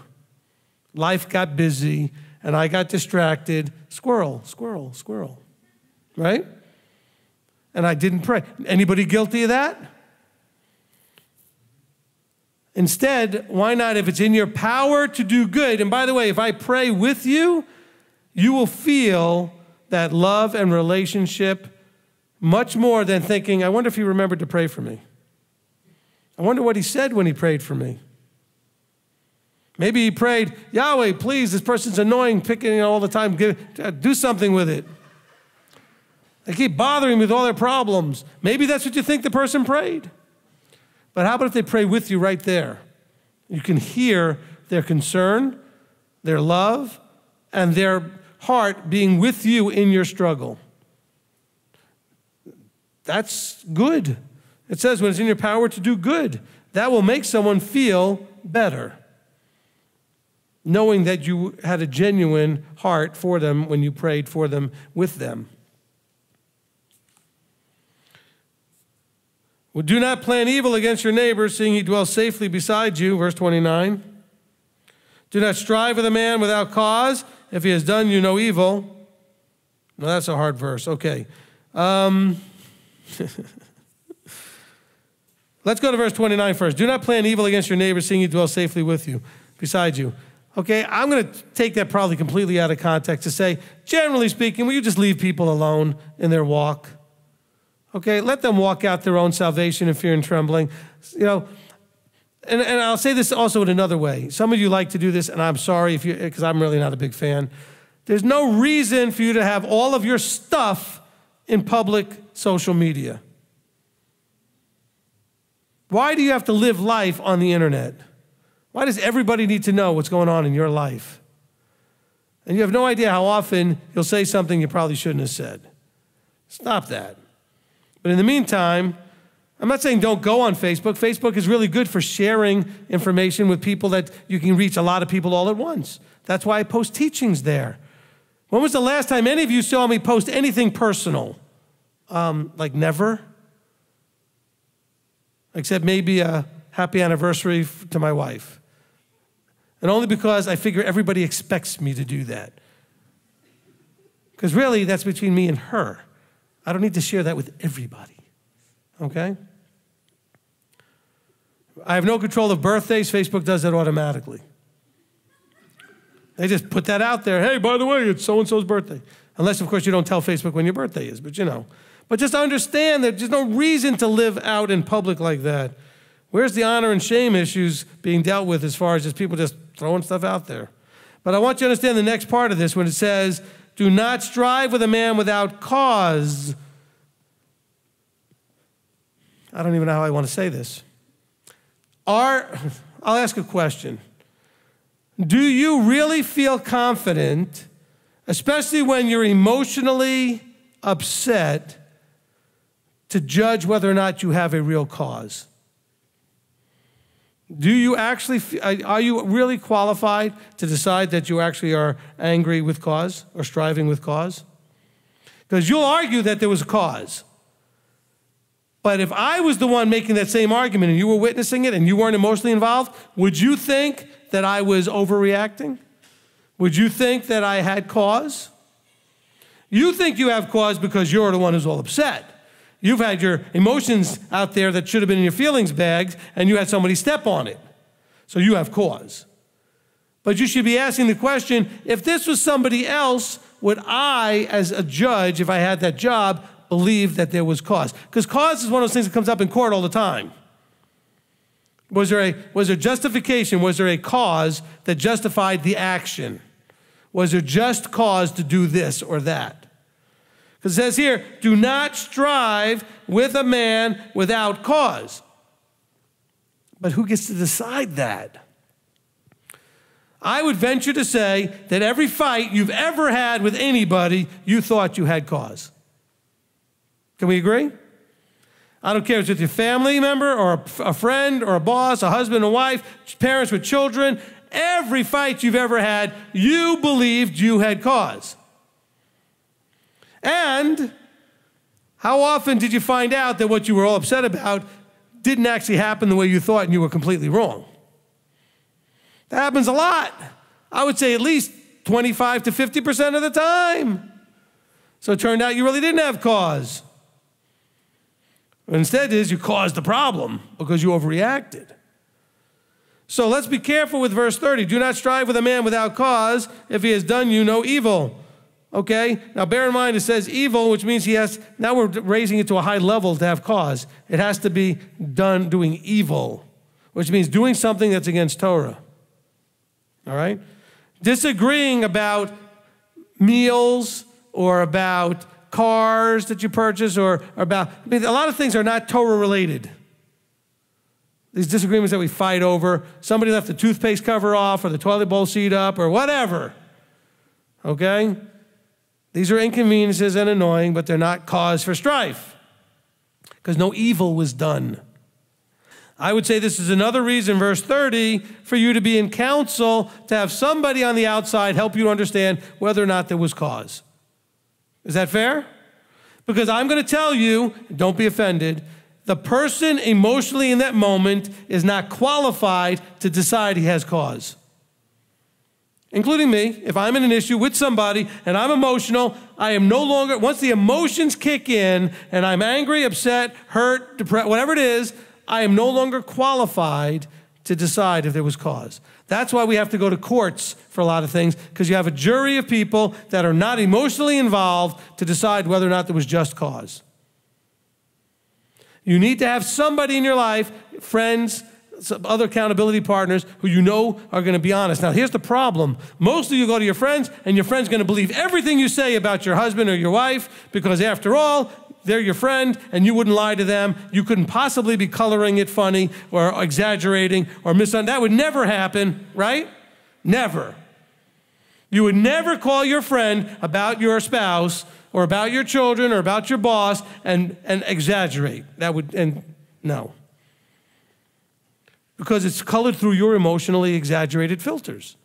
Speaker 1: Life got busy and I got distracted. Squirrel, squirrel, squirrel, right? And I didn't pray. Anybody guilty of that? Instead, why not, if it's in your power to do good, and by the way, if I pray with you, you will feel that love and relationship much more than thinking, I wonder if he remembered to pray for me. I wonder what he said when he prayed for me. Maybe he prayed, Yahweh, please, this person's annoying, picking it all the time, do something with it. They keep bothering me with all their problems. Maybe that's what you think the person prayed. But how about if they pray with you right there? You can hear their concern, their love, and their heart being with you in your struggle. That's good. It says when it's in your power to do good, that will make someone feel better, knowing that you had a genuine heart for them when you prayed for them with them. Well, do not plan evil against your neighbor, seeing he dwells safely beside you, verse 29. Do not strive with a man without cause, if he has done you no evil. No, that's a hard verse. Okay. Let's go to verse 29 first. Do not plan evil against your neighbor, seeing he dwells safely with you, beside you. Okay, I'm going to take that probably completely out of context to say, generally speaking, will you just leave people alone in their walk? Okay, let them walk out their own salvation in fear and trembling. You know, And I'll say this also in another way. Some of you like to do this, and I'm sorry because I'm really not a big fan. There's no reason for you to have all of your stuff in public social media. Why do you have to live life on the internet? Why does everybody need to know what's going on in your life? And you have no idea how often you'll say something you probably shouldn't have said. Stop that. But in the meantime, I'm not saying don't go on Facebook. Facebook is really good for sharing information with people that you can reach a lot of people all at once. That's why I post teachings there. When was the last time any of you saw me post anything personal? Like never? Except maybe a happy anniversary to my wife. And only because I figure everybody expects me to do that. Because really, that's between me and her. I don't need to share that with everybody. Okay? I have no control of birthdays. Facebook does that automatically. They just put that out there. Hey, by the way, it's so-and-so's birthday. Unless, of course, you don't tell Facebook when your birthday is, but you know. But just understand that there's no reason to live out in public like that. Where's the honor and shame issues being dealt with as far as just people just throwing stuff out there? But I want you to understand the next part of this when it says, do not strive with a man without cause. I don't even know how I want to say this. I'll ask a question. Do you really feel confident, especially when you're emotionally upset, to judge whether or not you have a real cause? Do you actually, are you really qualified to decide that you actually are angry with cause or striving with cause? Because you'll argue that there was a cause. But if I was the one making that same argument and you were witnessing it and you weren't emotionally involved, would you think that I was overreacting? Would you think that I had cause? You think you have cause because you're the one who's all upset. You've had your emotions out there that should have been in your feelings bags, and you had somebody step on it. So you have cause. But you should be asking the question, if this was somebody else, would I, as a judge, if I had that job, believe that there was cause? Because cause is one of those things that comes up in court all the time. Was there justification? Was there a cause that justified the action? Was there just cause to do this or that? Because it says here, do not strive with a man without cause. But who gets to decide that? I would venture to say that every fight you've ever had with anybody, you thought you had cause. Can we agree? I don't care if it's with your family member or a friend or a boss, a husband and wife, parents with children. Every fight you've ever had, you believed you had cause. And how often did you find out that what you were all upset about didn't actually happen the way you thought and you were completely wrong? That happens a lot. I would say at least 25 to 50% of the time. So it turned out you really didn't have cause. Instead, you caused the problem because you overreacted. So let's be careful with verse 30. Do not strive with a man without cause if he has done you no evil. Okay? Now bear in mind it says evil, which means now we're raising it to a high level to have cause. It has to be done doing evil, which means doing something that's against Torah. All right? Disagreeing about meals or about cars that you purchase or about, a lot of things are not Torah related. These disagreements that we fight over, somebody left the toothpaste cover off or the toilet bowl seat up or whatever. Okay? These are inconveniences and annoying, but they're not cause for strife because no evil was done. I would say this is another reason, verse 30, for you to be in counsel, to have somebody on the outside help you understand whether or not there was cause. Is that fair? Because I'm going to tell you, don't be offended, the person emotionally in that moment is not qualified to decide he has cause. Including me, if I'm in an issue with somebody and I'm emotional, I am no longer, once the emotions kick in and I'm angry, upset, hurt, depressed, whatever it is, I am no longer qualified to decide if there was cause. That's why we have to go to courts for a lot of things, because you have a jury of people that are not emotionally involved to decide whether or not there was just cause. You need to have somebody in your life, friends, some other accountability partners who you know are going to be honest. Now, here's the problem. Most of you go to your friends, and your friend's going to believe everything you say about your husband or your wife, because after all, they're your friend, and you wouldn't lie to them. You couldn't possibly be coloring it funny or exaggerating or misunderstanding. That would never happen, right? Never. You would never call your friend about your spouse or about your children or about your boss and exaggerate. No. Because it's colored through your emotionally exaggerated filters.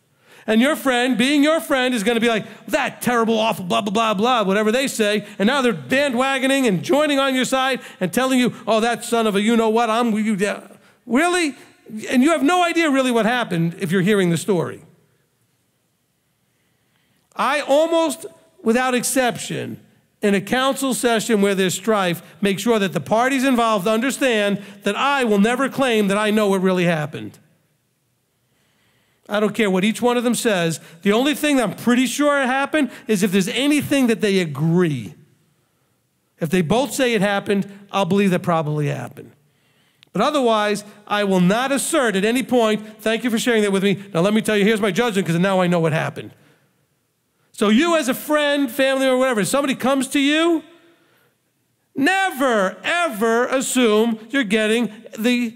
Speaker 1: And your friend, being your friend, is going to be like, that terrible, awful, blah, blah, blah, blah, whatever they say. And now they're bandwagoning and joining on your side and telling you, oh, that son of a you-know-what, I'm with you. Really? And you have no idea really what happened if you're hearing the story. I almost, without exception, in a council session where there's strife, make sure that the parties involved understand that I will never claim that I know what really happened. I don't care what each one of them says. The only thing that I'm pretty sure happened is if there's anything that they agree. If they both say it happened, I'll believe that probably happened. But otherwise, I will not assert at any point, thank you for sharing that with me. Now let me tell you, here's my judgment, because now I know what happened. So you as a friend, family, or whatever, if somebody comes to you, never, ever assume you're getting the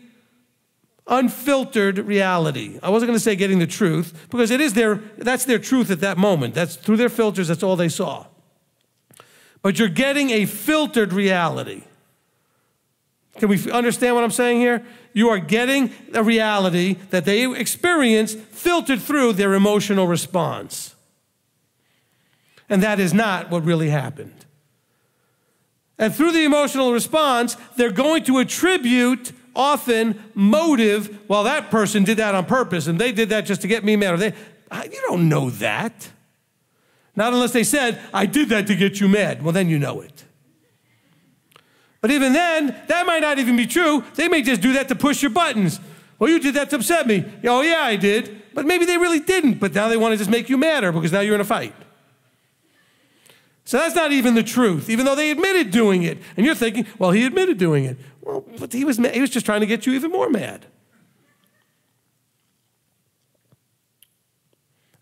Speaker 1: unfiltered reality. I wasn't going to say getting the truth, because that's their truth at that moment. That's through their filters, that's all they saw. But you're getting a filtered reality. Can we understand what I'm saying here? You are getting a reality that they experienced filtered through their emotional response. And that is not what really happened. And through the emotional response, they're going to attribute often motive. Well, that person did that on purpose, and they did that just to get me mad. You don't know that. Not unless they said, I did that to get you mad. Well, then you know it. But even then, that might not even be true. They may just do that to push your buttons. Well, you did that to upset me. Oh, yeah, I did. But maybe they really didn't. But now they want to just make you madder because now you're in a fight. So that's not even the truth, even though they admitted doing it. And you're thinking, well, he admitted doing it. Well, but he was just trying to get you even more mad.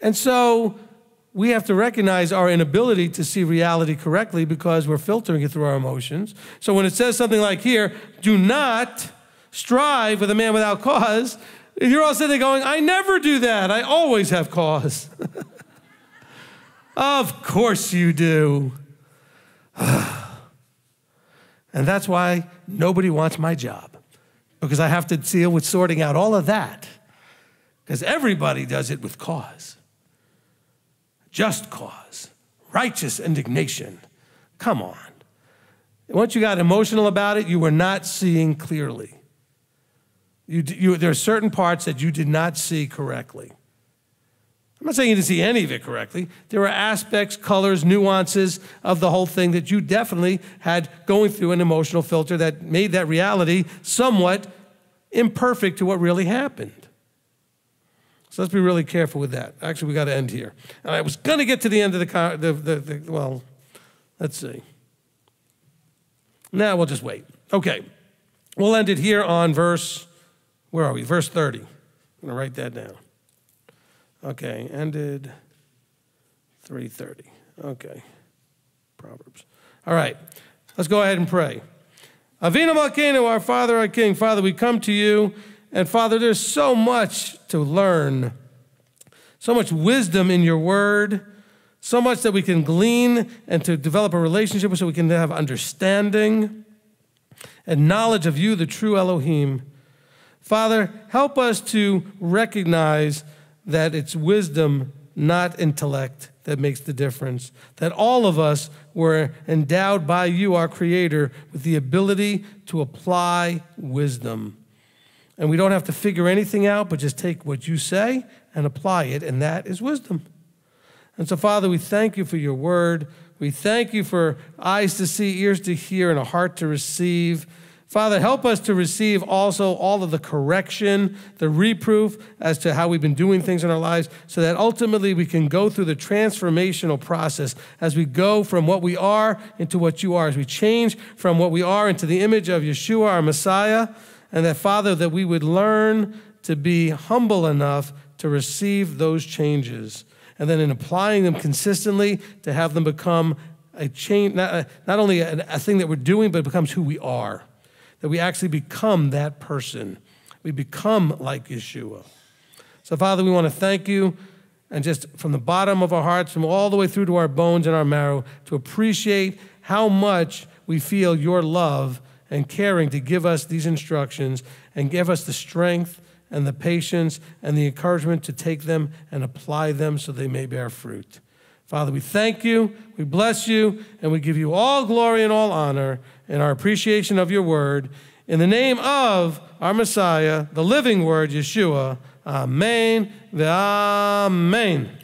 Speaker 1: And so we have to recognize our inability to see reality correctly because we're filtering it through our emotions. So when it says something like here, do not strive with a man without cause, you're all sitting there going, I never do that. I always have cause. Of course you do. And that's why nobody wants my job, because I have to deal with sorting out all of that, because everybody does it with cause. Just cause, righteous indignation. Come on. Once you got emotional about it, you were not seeing clearly. There are certain parts that you did not see correctly. I'm not saying you didn't see any of it correctly. There were aspects, colors, nuances of the whole thing that you definitely had going through an emotional filter that made that reality somewhat imperfect to what really happened. So let's be really careful with that. Actually, we got to end here. And I was going to get to the end of well, let's see. Now we'll just wait. Okay. We'll end it here on where are we? Verse 30. I'm going to write that down. Okay, ended 3:30. Okay, Proverbs. All right, let's go ahead and pray. Avinu Malkeinu, our Father, our King. Father, we come to you, and Father, there's so much to learn, so much wisdom in your word, so much that we can glean and to develop a relationship with, so we can have understanding and knowledge of you, the true Elohim. Father, help us to recognize that it's wisdom, not intellect, that makes the difference. That all of us were endowed by you, our Creator, with the ability to apply wisdom. And we don't have to figure anything out, but just take what you say and apply it, and that is wisdom. And so, Father, we thank you for your word. We thank you for eyes to see, ears to hear, and a heart to receive. Father, help us to receive also all of the correction, the reproof as to how we've been doing things in our lives, so that ultimately we can go through the transformational process as we go from what we are into what you are, as we change from what we are into the image of Yeshua, our Messiah, and that, Father, that we would learn to be humble enough to receive those changes, and then in applying them consistently, to have them become a change, not only a thing that we're doing, but it becomes who we are, that we actually become that person. We become like Yeshua. So, Father, we want to thank you, and just from the bottom of our hearts, from all the way through to our bones and our marrow, to appreciate how much we feel your love and caring to give us these instructions and give us the strength and the patience and the encouragement to take them and apply them so they may bear fruit. Father, we thank you, we bless you, and we give you all glory and all honor in our appreciation of your word. In the name of our Messiah, the living word, Yeshua, Amen, Amen.